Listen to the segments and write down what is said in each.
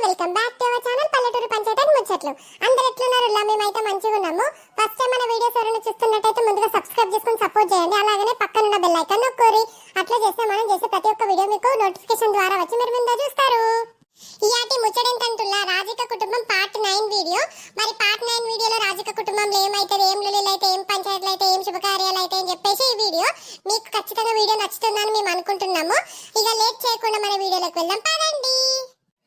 Welcome back to our channel పల్లెటూరు పంచాయతీ ముచ్చట్లు. అందరూ ఎట్లున్నారు? మేమైతే మంచిగా ఉన్నాము. ఫస్ట్ టైం మన వీడియోస్ ఎవరైనా చూస్తున్నట్టయితే ముందుగా సబ్స్క్రైబ్ చేసుకొని సపోర్ట్ చేయండి. అలాగే పక్కన ఉన్న బెల్ ఐకాన్ నొక్కండి. అట్లా చేస్తే మనం చేసే ప్రతి ఒక్క వీడియో మీకు నోటిఫికేషన్ ద్వారా వచ్చి మీరు ముందే చూస్తారు. ఇయాటి ముచ్చటేంటంటుల్లా రాజిక కుటుంబం పార్ట్ 9 వీడియో. మరి పార్ట్ 9 వీడియోలో రాజిక కుటుంబంలో ఏమైతే, ఏం లొల్లిలు అయితే, ఏం పంచాయతీలు అయితే, ఏం శుభకార్యాలు అయితే అని చెప్పేసి ఈ వీడియో మీకు ఖచ్చితంగా వీడియో నచ్చుతుందని మేము అనుకుంటున్నాము. ఇక లేట్ చేయకుండా మన వీడియోలోకి వెళ్దాం పదండి.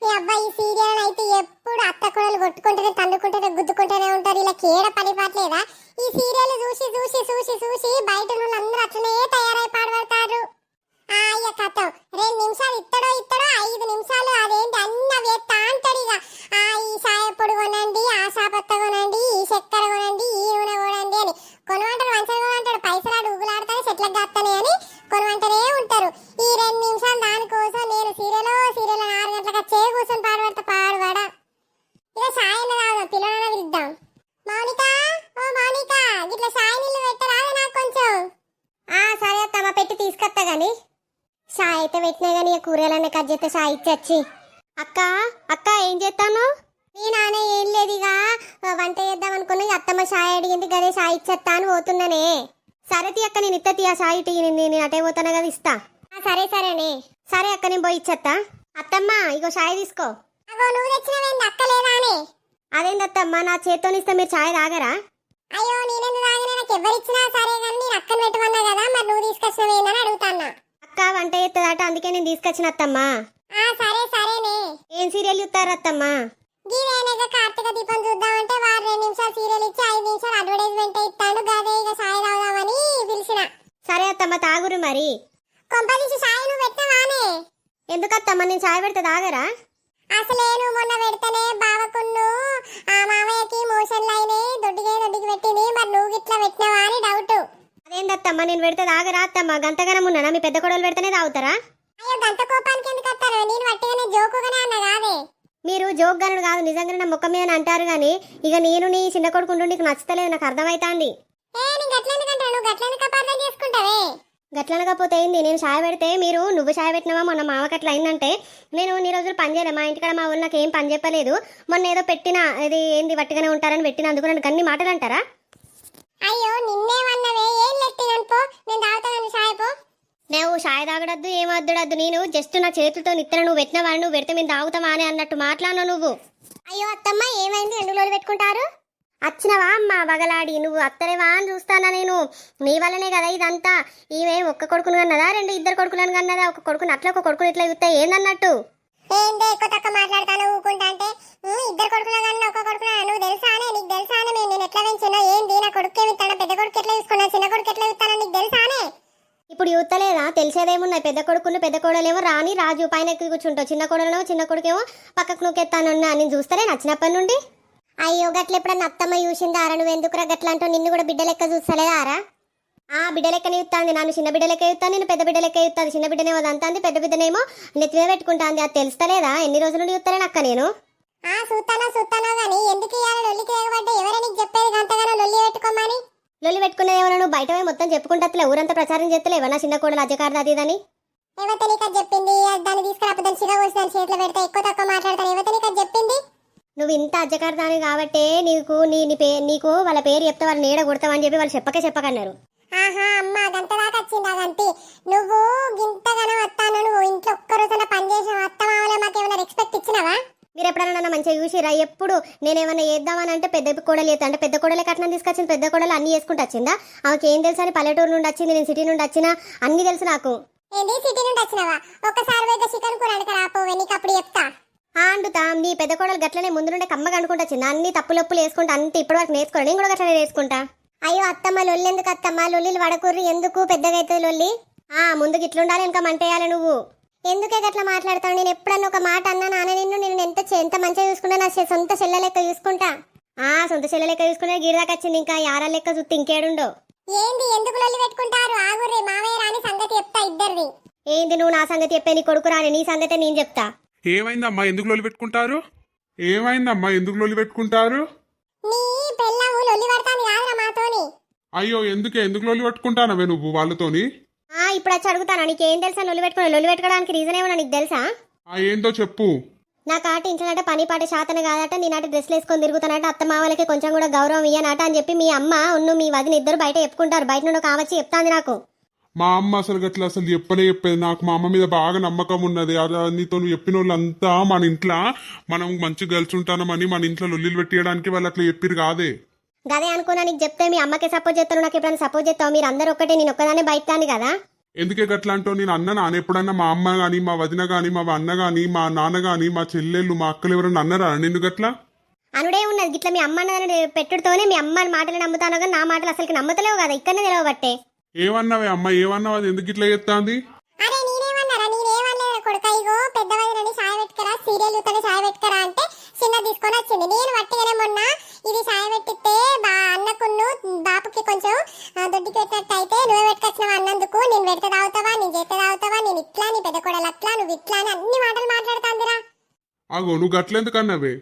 మీ అబ్బాయి ఈ సీరియల్ అయితే ఎప్పుడు అత్త కూడలు కొట్టుకుంటేనే, తండుకుంటేనే, గుద్దుకుంటూనే ఉంటారు. ఇలా కేడ పని పాటలేదా? ఈ సీరియల్ చూసి చూసి చూసి చూసి బయట వాళ్ళందరూ అట్లనే తయారై పాడబడతారు. ఇక కథం 2 నిమిషాలు ఇత్తడో 5 నిమిషాలు అదేంటి అన్న వేత్తా అంటాడు. ఇక ఈ సాయపొడి కొనండి, ఆ సాపత్త కొనండి, ఈ చక్కెర కొనండి, ఈ నూనె కొనండి అని కొనమంటాడు. మంచిగా కొనంటాడు. పైసలు ఊగులాడతానే చెట్లకు కాస్తానే అని కొనమంటనే ఉంటారు. ఈ 2 నిమిషాలు దానికోసం నేను సీరియల్ 6 గంటలకు వచ్చే కూర్చొని పాడబడతా పాడబడా. ఇక సాయన రాదు పిల్లల విద్దాం. మౌనిక, ఓ మౌనిక, ఇట్లా సాయి నీళ్ళు పెట్టరాదు నాకు కొంచెం. సరే తమ పెట్టి తీసుకొస్తా గాని. సాయి అయితే పెట్టినా గానీ కూరగాయలన్నీ కట్ చేస్తే సాయి ఇచ్చి. అక్క అక్క ఏం చేస్తాను? నీ నాన్న ఏం లేదు, ఇక వంట చేద్దాం అనుకున్నా. అత్తమ్మ సాయి అడిగింది గదే సాయి ఇచ్చేస్తా అని పోతున్నానే. సరే తీ అక్క, నేను ఇత్త ఆ సాయి టీ, నేను అటే పోతాను కదా, ఇస్తా. సరే సరేనే. సరే అక్క, నేను పోయి ఇచ్చేస్తా. అత్తమ్మ ఇగో సాయి తీసుకో. నువ్వు తెచ్చినవేంది అక్క లేదా అని? అదేంది అత్తమ్మ, నా చేత్తోనిస్తే మీరు చాయ్ తాగరా? అయ్యో నేనెందుకు తాగినా, నాకు ఎవరిచ్చినా సరే కానీ నేను అక్కని పెట్టమన్నా కదా, మరి నువ్వు తీసుకొచ్చినవేందని అడుగుతాన్నా. అక్క వంట చేస్తుందట, అందుకే నేను తీసుకొచ్చిన అత్తమ్మా. సరే సరేనే. ఏం సీరియల్ చూస్తారు అత్తమ్మా? గీవేనగా కార్తీక దీపం చూద్దామంటే వారు 2 నిమిషాలు సీరియల్ ఇచ్చి 5 నిమిషాలు అడ్వర్టైజ్మెంట్ ఇస్తాడు. గదే ఇక సాయి తాగుదామని పిలిచిన. సరే అత్తమ్మ తాగురు. మరి కొంపదీసి సాయి నువ్వు పెట్టవానే? ఎందుకత్తమ్మ, నేను చాయ్ పెడితే తాగరా? అసలే నువ్వు మొన్న పెడితేనే బావకున్ను మామయ్యకి మోషన్లు అయినాయి, దొడ్డికి పెట్టింది. మరి నువ్వు గిట్లా పెట్టినవా అని డౌట్. అదేందత్తమ్మ, నేను పెడితే తాగరా అత్తమ్మ? గంతగనం ఉన్నానా? మీ పెద్ద కొడలు పెడితేనే తాగుతారా? అయ్యో గంత కోపానికి ఎందుకు వస్తారు? నేను వట్టిగానే జోకుగానే అన్న కాదే. మీరు జోక్ గనుడు కాదు, నిజంగానే నా ముఖం మీద అంటారు కానీ ఇక నేను నీ చిన్న కొడుకుంటూ నీకు నచ్చతలేదు, నాకు అర్థమైతాంది. గట్లనకపోతే ఏంది? నేను చాయ్ పెడితే నువ్వు చాయ్ పెట్టినావా? మొన్న మావకి అట్లా అయిందంటే నేను ఇన్ని రోజులు పని చేయలే. మా ఇంటికాడ మా వాళ్ళు నాకు ఏం పని చెప్పలేదు. మొన్న ఏదో పెట్టిన ఇది ఏంది వట్టిగానే ఉంటారని పెట్టినందుకు నన్ను గన్ని మాటలు అంటారా? అయ్యో నిన్నేమన్నవే, ఏం లెట్టిననుకో, నేను తాగుతాను చాయ్ పో. నువ్వు చాయ్ తాగడద్దు, ఏమొద్దుడద్దు. నేను జస్ట్ నా చేతులతో నిత్తన నువ్వు పెట్టిన వాళ్ళు నువ్వు పెడితే మేము తాగుతామా అని అన్నట్టు మాట్లాడినావు నువ్వు. అయ్యో అత్తమ్మ ఏమైంది? 2 రోజులు పెట్టుకుంటారు. వచ్చినవా అమ్మ బగలాడి? నువ్వు అత్తలేవా అని చూస్తానా నేను. నీ వల్లనే కదా ఇదంతా. ఈమె ఒక్క కొడుకును కన్నదా, 2 కొడుకులను కన్నదా? ఒక కొడుకుని అట్లా, ఒక కొడుకుని ఇట్లా చూస్తే ఏందన్నట్టు? ఏంటి ఎక్కువ తక్కువ మాట్లాడతాను ఊకుంటా అంటే? 2 కొడుకుల కన్నా ఒక కొడుకున నువ్వు తెలుసానే? నీకు తెలుసానే నేను ఎట్లా పెంచినా? ఏంది నా కొడుకు ఏమి ఇస్తాను? పెద్ద కొడుకు ఎట్లా చూసుకున్నా? చిన్న కొడుకు ఎట్లా చూస్తానో నీకు తెలుసానే? ఇప్పుడు యూతలేదా? తెలిసేదేమున్నాయి? పెద్ద కొడుకును పెద్ద కోడలేమో రాని రాజు పైన ఎక్కి కూర్చుంటావు, చిన్న కోడలేమో చిన్న కొడుకేమో పక్కకు నూకెత్తానున్నా. నేను చూస్తానే నచ్చినప్పటి నుండి. అయ్యో గట్ల ఎప్పుడన్నా అత్తమ్మ చూసిందారా? నువ్వు ఎందుకురా గట్ల అంటావు? నిన్ను కూడా బిడ్డ లెక్క చూస్తలేదారా? బిడ్డ లెక్కనే చూస్తాంది. నన్ను చిన్న బిడ్డ లెక్క చూస్తాను, నేను పెద్ద బిడ్డ లెక్క చూస్తాను. చిన్న బిడ్డనేమో అంతా, పెద్ద బిడ్డనేమో నెత్తిమే పెట్టుకుంటాంది. అది తెలుస్తలేదా? ఎన్ని రోజుల నుండి చూస్తానే అక్క నేను. చూస్తానో గానీ ఎందుకు ఇవాళ లొల్లికి ఎగబడ్డా? ఎవరైనా నీకు చెప్పేది అంతగానో లొల్లి పెట్టుకోమని? లొల్లి పెట్టుకునేది ఏమన్నా? నువ్వు బయట మొత్తం చెప్పుకుంటా ఊరంతా ప్రచారం చేస్తలే ఏమన్నా చిన్న కోడలు అజకారది అది ఇదని. ఎవరితో నీకు చెప్పింది? దాన్ని తీసుకురా దాన్ని చిగా వచ్చి దాని చేతిలో పెడితే ఎక్కువ తక్కువ మాట్లాడతాను. ఎవరితో నీకు చెప్పింది? నువ్వు ఇంత అజకారదాని కాబట్టే నీకు వాళ్ళ పేరు చెప్తే వాళ్ళు నీడ కొడతావని చెప్పి వాళ్ళు చెప్పకన్నారు. అమ్మ గంటదాకా వచ్చింది అదంతి. నువ్వు గింతగానో వస్తాను, నువ్వు ఇంట్లో ఒక్కరోజున పని చేసిన అత్తమావలో మాకు ఏమైనా రెస్పెక్ట్ ఇచ్చినావా? మీరు ఎప్పుడైనా నన్ను మంచిగా చూసిరా? ఎప్పుడు నేనేమన్నా చేద్దామని అంటే పెద్ద కోడలు చేస్తా అంటే పెద్ద కోడలే కట్నం తీసుకొచ్చింది. పెద్ద కోడలు అన్ని చేసుకుంటూ వచ్చిందా? ఆమెకి ఏం తెలుసు అని పల్లెటూరు నుండి వచ్చింది, నేను సిటీ నుండి వచ్చినా, అన్ని తెలుసు నాకు. ఏంటి సిటీ నుండి వచ్చినావా? ఒక్కసారి పోయి చికెన్ కూర అడక రాపోవే, నీకు అప్పుడు చెప్తా. అంటుతా నీ పెద్ద కోడలు గట్లనే ముందు నుండే కమ్మగా అనుకుంటా వచ్చింది. అన్ని తప్పులొప్పులు వేసుకుంటా, అంతే ఇప్పటి వరకు నేర్చుకోండి. నేను కూడా గట్లనే వేసుకుంటా. అయ్యో అత్తమ్మ లొల్లి ఎందుకు అత్తమ్మ? లొల్లిలు వడకూర్రి ఎందుకు? పెద్దగా అవుతుంది లొల్లి. ముందుకు ఇట్లుండాలి, ఇంకా మంటేయాలి. నువ్వు ఎందుకే గట్లా మాట్లాడతావు? నేను ఎప్పుడన్నా ఒక మాట అన్నా నాన్న నిన్ను, నేను ఎంత మంచిగా చూసుకుంటా, నా సొంత చెల్లె లెక్క చూసుకుంటా. సొంత చెల్లె లెక్క చూసుకునే గిరిదాకా వచ్చింది. ఇంకా యారా లెక్క చూస్తే ఇంకేడుండో. ఏంది ఎందుకు లొల్లి పెట్టుకుంటారు? ఆగుర్రి మామయ్య రాని సంగతి చెప్తా ఇద్దరిది. ఏంది నువ్వు నా సంగతి చెప్పే? నీ కొడుకు రాని నీ సంగతే నేను చెప్తా. ఏమైందమ్మా ఎందుకు లొల్లి పెట్టుకుంటారు? ఏమైందమ్మా ఎందుకు లొల్లి పెట్టుకుంటారు? నీ పెళ్ళాము లొల్లి పడతాంది కాదురా మాతోని. అయ్యో ఎందుకు లొల్లి పెట్టుకుంటానవే నువ్వు వాళ్ళతోని? ఇప్పుడు వచ్చి అడుగుతానా? నీకేం తెలుసా లొల్లి పెట్టుకోవడానికి రీజన్ ఏమన్నా నీకు తెలుసా? ఏందో చెప్పు. నా కాట ఇంట్లో పని పాట శాతన కాదట నేనట డ్రెస్లు వేసుకొని తిరుగుతానట అత్త మామలకి కొంచెం కూడా గౌరవం ఇయ్యనట అని చెప్పి మీ అమ్మ ఉన్ను మీ వదిన ఇద్దరు బయట చెప్పుకుంటారు. బయట నుండి కావచ్చు చెప్తాంది నాకు. మా అమ్మ అసలు గట్లా అసలు చెప్పేది నాకు. మా అమ్మ మీద బాగా నమ్మకం ఉన్నది. నీతో నువ్వు చెప్పిన వాళ్ళంతా మన ఇంట్లో మనం మంచిగా కలిసి ఉంటానమని మన ఇంట్లో లొల్లిలు పెట్టేయడానికి వాళ్ళు అట్లా చెప్పిరు కాదే. గదే అనుకున్నా నీకు చెప్తే మీ అమ్మకే సపోర్ట్ చేస్తాను నాకు ఎప్పుడైనా సపోర్ట్ చేస్తావు. మీరు అందరూ ఒక్కటే నేను ఒక్కదానే బయటతాను కదా. ఎందుకే గట్లా అంటావు? నేను నాన్న ఎప్పుడన్నా మా అమ్మ గాని మా వదిన గాని మా అన్న గాని మా నాన్న గాని మా చెల్లెళ్ళు మా అక్కలు ఎవరన్నా అన్నారా నిన్ను గట్లా? అనుడే ఉన్నది గిట్లా మీ అమ్మ అన్నదని పెట్టుడుతోనే మీ అమ్మ మాటలు నమ్ముతాను కానీ నా మాటలు అసలు నమ్ముతలేవు కదా. ఇక్కడనే తెలవబట్టే. ఏమన్నావే అమ్మ ఏమన్నావు? అది ఎందుకు ఇట్లా చెప్తాంది? అరే నేనేమన్నారా? నేనేమన్నా కొడుక, ఇగో పెద్ద వదినని చాయ్ పెట్టుకరా, సీరియల్ చూస్తేనే చాయ్ పెట్టుకరా అంటే చిన్న తీసుకొని వచ్చింది. నేను వట్టిగానే మొన్న ఇది చాయ్ పెట్టిస్తే అన్నకున్ను బాపుకి కొంచెం దొడ్డికి పెట్టినట్టు అయితే నువ్వే పెట్టుకొచ్చినావు అన్నందుకు. నేను పెడితే తాగుతావా, నేను చేస్తే తాగుతావా, నేను ఇట్లా, నీ పెద్ద కొడలు అట్లా, నువ్వు ఇట్లా అని అన్ని మాటలు మాట్లాడుతాందిరా. అగో నువ్వు గట్లెందుకు అన్నావే?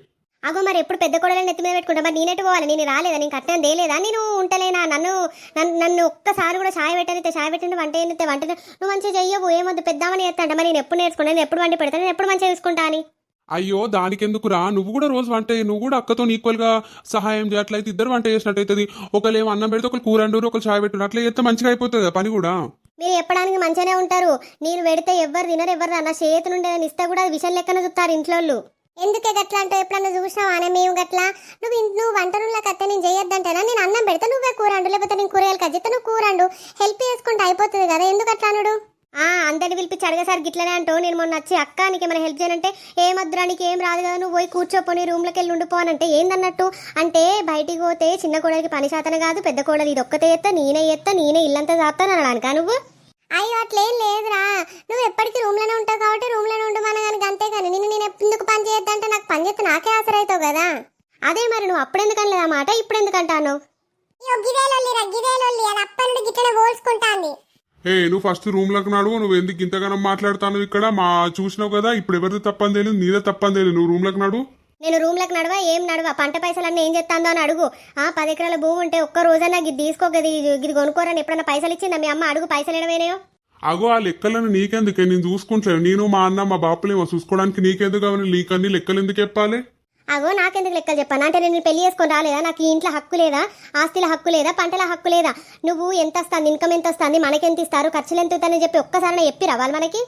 అగో మరి ఎప్పుడు పెద్ద కోడలు నెత్తి మీద పెట్టుకుంటా మరి నేనెట్టు పోవాలి? నేను రాలేదా? నేను కట్నం తేలేదా? నేను ఉంటలేనా? నన్ను ఒక్కసారి కూడా చాయ్ పెట్టనితే చాయ్ పెట్టండి, వంట ఏంటి వంట నువ్వు మంచిగా చెయ్యవు, ఏమొద్దు పెద్దామని చేస్తాంట. మరి నేను ఎప్పుడు నేర్చుకున్నాను? నేను ఎప్పుడు వండి పెడతాను? నేను ఎప్పుడు మంచిగా చూసుకుంటా అని. అయ్యో దానికెందుకురా, నువ్వు కూడా రోజు వంట నువ్వు కూడా అక్కతో ఈక్వల్ గా సహాయం చేయట్లయితే ఇద్దరు వంట చేసినట్టు అవుతుంది. ఒకళ్ళు అన్నం పెడితే ఒకరు కూర అండూరు ఒకరు చాయ్ పెట్టు, అట్లా చేస్తే మంచిగా అయిపోతుంది పని కూడా. మీరు చెప్పడానికి మంచిగానే ఉంటారు. నేను పెడితే ఎవరు తినరు, ఎవరు నా చేతి నుండి నేను ఇస్తే కూడా విషయం లెక్కన చూస్తారు ఇంట్లో. ఎందుకే గట్లా అంటే ఎప్పుడన్నా చూసినావా అనే మేము గట్లా? నువ్వు వంట రూమ్లో కట్టే నేను చేయొద్దంటేనా? నేను అన్నం పెడితే నువ్వే కూరండు, లేకపోతే నేను కూరగాయలు కట్ చేస్తే నువ్వు కూరండు. హెల్ప్ చేసుకుంటే అయిపోతుంది కదా, ఎందుకు అట్లా అనుడు? అందరిని పిలిపించి అడగసారి గిట్లనే అంటావు. నేను మొన్న వచ్చి అక్క నీకు ఏమైనా హెల్ప్ చేయనంటే ఏమద్దురా నీకు ఏం రాదు కదా, నువ్వు పోయి కూర్చోపోని రూమ్లోకి వెళ్ళి ఉండిపోనంటే ఏందన్నట్టు? అంటే బయటికి పోతే చిన్న కోడలికి పని శాతం కాదు, పెద్ద కోడలు ఇది ఒక్కతే ఎత్తా నేనే ఇల్లంతా చాపుతాను అనడానికా నువ్వు? అయ్యో అట్లేం లేదురా, నువ్వు ఎప్పటికీ రూమ్లోనే ఉంటావు కాబట్టి రూమ్లోనే ఉండమని కానీ అంతే. కానీ నేను ఎందుకు పని చేయొద్దంటే నాకు పని చేస్తే నాకే ఆసరైతావు కదా. అదే మరి నువ్వు అప్పుడెందుకు అనలేదు ఆ మాట, ఇప్పుడు ఎందుకు అంటాను? గిదేలొల్లి అది అప్ప నుండి గిట్లనే పోల్చుకుంటాంది. నువ్వు ఫస్ట్ రూమ్ లోకి నడువు. నువ్వు ఎందుకు ఇంతగానం మాట్లాడుతాను ఇక్కడ? చూసినావు కదా ఇప్పుడు ఎవరిది తప్పని తెలియదు, నీదే తప్పని తెలియదు. నువ్వు రూమ్ లోకి నడువు. నేను రూమ్లోకి నడవా, ఏం నడవా, పంట పైసలన్నీ ఏం చేస్తాందో అని అడుగు. 10 ఎకరాల భూమి ఉంటే ఒక్క రోజన్నా ఇది తీసుకోగది, ఇది కొనుక్కోరని ఎప్పుడన్నా పైసలు ఇచ్చిందా మీ అమ్మ? అడుగు, పైసలు ఎడవేనాయో. అగో ఆ లెక్కలను నీకెందుకే? నేను చూసుకుంటలేను. నేను మా అన్న మా బాపులేమో చూసుకోవడానికి నీకెందుకు కావాలి? నీకన్నీ లెక్కలు ఎందుకు చెప్పాలి? అగో నాకెందుకు లెక్కలు చెప్పాను అంటే నేను పెళ్లి చేసుకొని రాలేదా? నాకు ఈ ఇంట్లో హక్కు లేదా? ఆస్తిల హక్కు లేదా? పంటల హక్కు లేదా? నువ్వు ఎంత వస్తుంది, ఇన్కమ్ ఎంత వస్తుంది, మనకెంత ఇస్తారు, ఖర్చులు ఎంత అవుతాయని చెప్పి ఒక్కసారి చెప్పి రావాలి మనకి.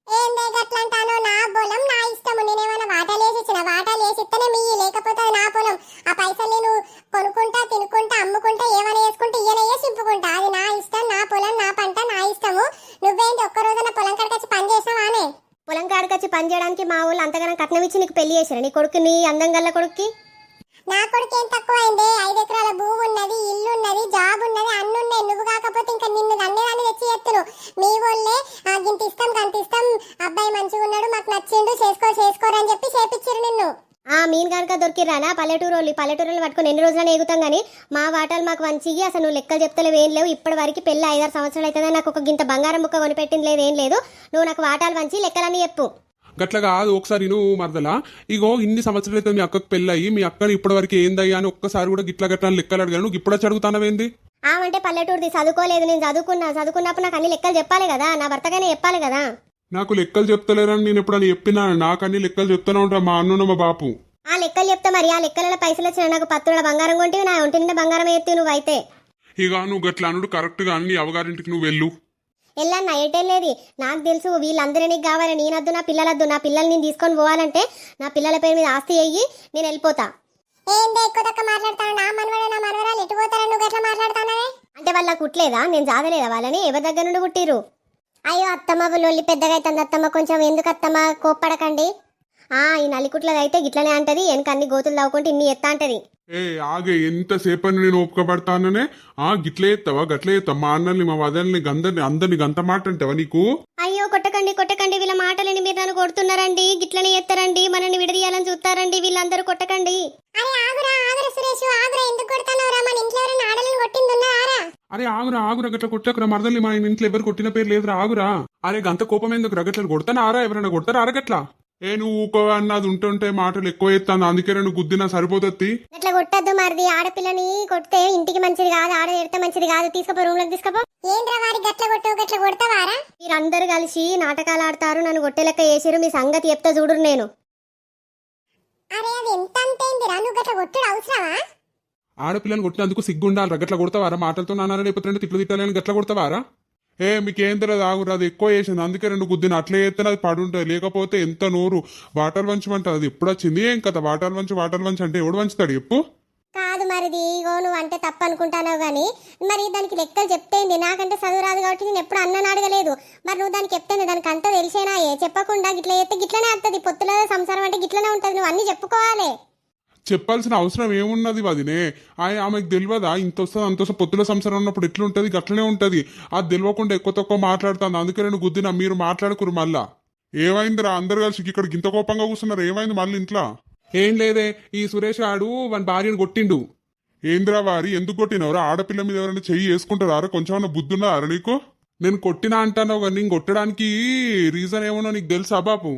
ఏందే గట్లంటాను? నా పొలం నా ఇష్టము. నేనేమైనా వాటాలు వేసి ఇచ్చిన? వాటాలు వేసి ఇస్తేనే మీ, లేకపోతే అది నా పొలం. ఆ పైసలు నేను కొనుక్కుంటా, తినుకుంటా, అమ్ముకుంటా, ఏమైనా వేసుకుంటా, ఈయనయ్యే చింపుకుంటా. అది నా ఇష్టం, నా పొలం, నా పంట, నా ఇష్టము. నువ్వేంటి ఒక్క రోజున పొలం కాడికొచ్చి పని చేసావానే? పొలం కాడికొచ్చి పని చేయడానికి మా ఊళ్ళు అంతగానం కట్నం ఇచ్చి నీకు పెళ్లి చేశారు నీ కొడుకు, నీ అందం గల్ల కొడుక్కి? నా కొడుకు ఏం తక్కువైంది? 5 ఎకరాల భూమి ఉన్నది, ఇల్లు ఉన్నది, జాబ్ ఉన్నది, అన్నున్నాయి. నువ్వు కాకపోతే ఇంకా నిన్ను అన్నేదాన్ని తెచ్చి ఎత్తును. మీ వాళ్ళే గింత ఇష్టం గంత ఇష్టం, అబ్బాయి మంచిగా ఉన్నాడు, మాకు నచ్చిండు, చేసుకోరని చెప్పి చేపించారు నిన్ను. మీన్ కనుక దొరికిరానా? పల్లెటూరు పట్టుకుని ఎన్ని రోజులని ఎగుతాం కానీ మా వాటాలు మాకు మంచిగా అసలు నువ్వు లెక్కలు చెప్తలేవు, ఏం లేవు. ఇప్పటి వరకు పెళ్ళి 5-6 సంవత్సరాలు అవుతుందా నాకు ఒక గింత బంగారం ముక్క కొనిపెట్టింది లేదు, ఏం లేదు. నువ్వు నాకు వాటాలు వంచి లెక్కలన్నీ చెప్పు. గట్ల కాదు, ఒకసారి నువ్వు మరదలా ఇగో ఇన్ని సంవత్సరాలు అయితే మీ అక్కకు పెళ్ళయి మీ అక్కని ఇప్పటి వరకు ఏందయ్యా అని ఒక్కసారి కూడా గిట్ల గట్ల లెక్కలు అడిగాను. నువ్వు ఇప్పుడు చదువుతానవేంది? అంటే పల్లెటూరుది చదువుకోలేదు, నేను చదువుకున్నప్పుడు నాకు అన్ని లెక్కలు చెప్పాలి కదా, నా భర్తగానే చెప్పాలి కదా. నాకు లెక్కలు చెప్తలేరని నేను ఎప్పుడని చెప్పినా? నాకు అన్ని లెక్కలు చెప్తానే ఉంటా మా అన్నున్న మా బాపు. ఆ లెక్కలు చెప్తా మరి. ఆ లెక్కల పైసలు వచ్చిన నాకు 10 తులాల బంగారం కొంటివి, నా ఒంటి నిండా బంగారం ఎత్తి నువ్వు అయితే. ఇక నువ్వు గట్ల అనుడు కరెక్ట్ గా నీ అవగారింటికి నువ్వు వెళ్ళు. వెళ్ళన్నా ఎటెళ్ళేది నాకు తెలుసు. వీళ్ళందరూ నీకు కావాలి, నేనొద్దు, నా పిల్లలొద్దు. నా పిల్లల్ని నేను తీసుకొని పోవాలంటే నా పిల్లల పేరు మీద ఆస్తి అయ్యి నేను వెళ్ళిపోతా. ఏందే ఎక్కువ తక్కువ మాట్లాడతాను? నా మనవరాలు ఎటు పోతారా? నువ్వు గట్లా మాట్లాడుతానవే అంటే వాళ్ళ కుట్లేదా? నేను జాగలేదా వాళ్ళని? ఎవరి దగ్గర నుండి కుట్టిరు? అయ్యో అత్తమ్మ లొల్లి పెద్దగా అవుతుంది అత్తమ్మ, కొంచెం ఎందుకు అత్తమ్మ కోప్పడకండి. ఈ నలికుట్లది అయితే గిట్లనే అంటది, వెనక అన్ని గోతులు తవ్వుకుంటే ఇన్ని ఎత్తా అంటది. ఆగే ఎంతసేపని నేను ఓపికపడతాననే. గిట్లే ఎత్తావా గట్లే ఎత్తావా? మా అన్నల్ని మా వదల్ని అందరిని గంత మాట అంటావా నీకు? అయ్యో కొట్టకండి, వీళ్ళ మాటలని మీరు నన్ను కొడుతున్నారండి, గిట్లనే ఎత్తారండి, మనల్ని విడదీయాలని చూస్తారండి వీళ్ళందరూ, కొట్టకండి. అరే ఆగురా సురేష్, ఆగురా. ఎందుకు కొడతానవరా? మన ఇంట్లో ఎవరైనా ఆడలను కొట్టిందున్నారా? అరే ఆగురా గట్ల కొట్టకురా మరదల్ని. మా ఇంట్లో ఎవరు కొట్టిన పేరు లేదురా, ఆగురా. అరే గంత కోపం ఎందుకు? రగట్లను కొడతాను ఆరా? ఎవరైనా కొడతారా అరగట్లా? నువ్వు ఊకో అన్నది ఉంటుంటే మాటలు ఎక్కువ ఎత్తాను, అందుకే నువ్వు గుద్దినా సరిపోతుంది. అట్లా కొట్టద్దు మరిది, ఆడపిల్లని కొడితే ఇంటికి మంచిది కాదు, ఆడ ఎడితే మంచిది కాదు. తీసుకుపో, రూమ్ లోకి తీసుకుపో. ఏంద్రా వారి గట్ల కొడతావారా? మీరందరూ కలిసి నాటకాలు ఆడతారు, నన్ను కొట్టే లెక్క వేసిరు. మీ సంగతి చెప్తా చూడురు నేను. అరే అది ఎంత అంతేందిరా నువ్వు గట్ల కొట్టుడు అవసరమా? ఆడపిల్లని కొట్టినందుకు సిగ్గుండాలి గట్ల కొడతావారా? మాటలతో నాన్న లేకపోతే రెండు తిట్లు తిట్టాలని గట్ల కొడతావారా? మీకేం తెలియదు ఆగురు, అది ఎక్కువ చేసింది అందుకే రెండు గుద్దిన అట్లే చేస్తే అది పడుంటుంది. లేకపోతే ఎంత నోరు వాటర్ వంచమంట అది ఎప్పుడు వచ్చింది ఏం కదా వాటర్ వంచు అంటే ఎవడు వంచుతాడు చెప్పు? కాదు మరిది, ఇగో నువ్వు అంటే తప్పు అనుకుంటానావు కానీ మరి దానికి లెక్కలు చెప్తేంది. నాకంటే చదువు రాదు కాబట్టి నేను ఎప్పుడు అన్నని అడగలేదు. మరి నువ్వు దానికి చెప్తేంది, దానికి అంతా తెలిసేనాయే. చెప్పకుండా గిట్ల చేస్తే గిట్లనే వస్తుంది. పొత్తుల సంసారం అంటే గిట్లనే ఉంటుంది. నువ్వు అన్ని చెప్పుకోవాలి. చెప్పాల్సిన అవసరం ఏమున్నది వదినే? ఆమెకు తెలియదా ఇంత వస్తుంది అంత వస్తుంది? పొత్తుల సంసారం ఉన్నప్పుడు ఎట్లుంటది గట్లనే ఉంటది. అది తెలియకుండా ఎక్కువ తక్కువ మాట్లాడుతుంది అందుకే నేను గుద్దిన. మీరు మాట్లాడుకురు మళ్ళా. ఏమైందిరా అందరు కలిసి ఇక్కడ గింత కోపంగా కూర్చున్నారు? ఏమైంది మళ్ళీ ఇంట్లో? ఏం లేదే, ఈ సురేష్ ఆడు వాని భార్యను కొట్టిండు. ఏందిరా వారి ఎందుకు కొట్టినవరా? ఆడపిల్ల మీద ఎవరైనా చెయ్యి వేసుకుంటారా? కొంచెం బుద్ధి ఉన్నదారా నీకు? నేను కొట్టినా అంటాను కానీ నేను కొట్టడానికి రీజన్ ఏమన్నా నీకు తెలుసా బాపు?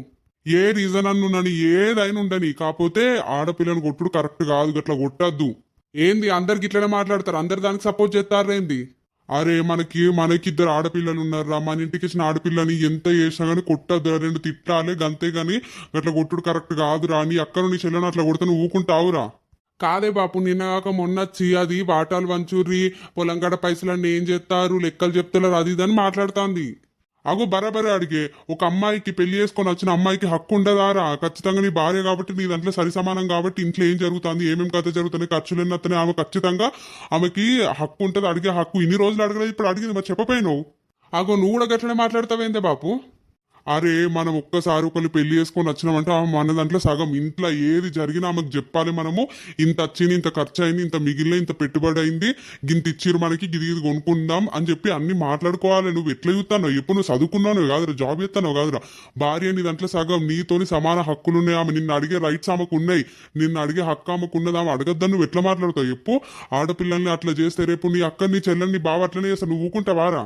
ఏ రీజన్ అన్నున్నాను ఏదైనా ఉండని, కాకపోతే ఆడపిల్లను కొట్టుడు కరెక్ట్ కాదు, గట్లా కొట్టద్దు. ఏంది అందరికి ఇట్లనే మాట్లాడతారు? అందరు దానికి సపోర్ట్ చేస్తారు ఏంది? అరే మనకి ఇద్దరు ఆడపిల్లలు ఉన్నారా? మన ఇంటికి వచ్చిన ఆడపిల్లని ఎంత చేసినా గానీ కొట్టద్దు, రెండు తిట్టాలి గంతే గాని గట్లా కొట్టుడు కరెక్ట్ కాదురా. నీ అక్కను నీ చెల్లెను అట్లా కొడితే నువ్వు ఊకుంటావురా? కాదే బాపు, నిన్నగాక మొన్నొచ్చి అది వాటాలు వంచూర్రి పొలం కాడ పైసలన్నీ ఏం చేస్తారు లెక్కలు చెప్తారు అది ఇదని మాట్లాడుతుంది. అగో బరాబరే అడిగే, ఒక అమ్మాయికి పెళ్లి చేసుకొని వచ్చిన అమ్మాయికి హక్కు ఉండదారా? ఖచ్చితంగా నీ భార్య కాబట్టి నీ దాంట్లో సరి సమానం కాబట్టి ఇంట్లో ఏం జరుగుతుంది ఏమేమి కథ జరుగుతున్నాయి ఖర్చులు ఎన్నత్తనే ఆమె ఖచ్చితంగా ఆమెకి హక్కు ఉంటుంది. అడిగే హక్కు ఇన్ని రోజులు అడగలేదు, ఇప్పుడు అడిగింది మరి చెప్పపోయినావు. అగో నువ్వు కూడా గట్లనే మాట్లాడతావేందే బాపు? అరే మనం ఒక్కసారి ఒకళ్ళు పెళ్లి చేసుకొని వచ్చినామంటే ఆమె మన దాంట్లో సగం ఇంట్లో ఏది జరిగినా ఆమెకు చెప్పాలి. మనము ఇంత వచ్చింది, ఇంత ఖర్చు అయింది, ఇంత మిగిలిన, ఇంత పెట్టుబడి అయింది, గింత ఇచ్చిరు మనకి, గిది ఇది కొనుక్కుందాం అని చెప్పి అన్ని మాట్లాడుకోవాలి. నువ్వు ఎట్లా చూస్తావు? ఎప్పుడు నువ్వు చదువుకున్నావు కాదురా, జాబ్ చేస్తావు కాదురా. భార్య నీ దాంట్లో సగం నీతోని సమాన హక్కులు ఉన్నాయి. ఆమె నిన్ను అడిగే రైట్స్ ఆమెకు ఉన్నాయి, నిన్ను అడిగే హక్కు ఆమెకు ఉన్నది. ఆమె అడగద్దని నువ్వు ఎట్లా మాట్లాడతావు చెప్పు? ఆడపిల్లల్ని అట్లా చేస్తే రేపు నీ అక్క నీ చెల్లెల్ని బావ అట్లనే చేస్తావు, నువ్వు ఊకుంటావారా?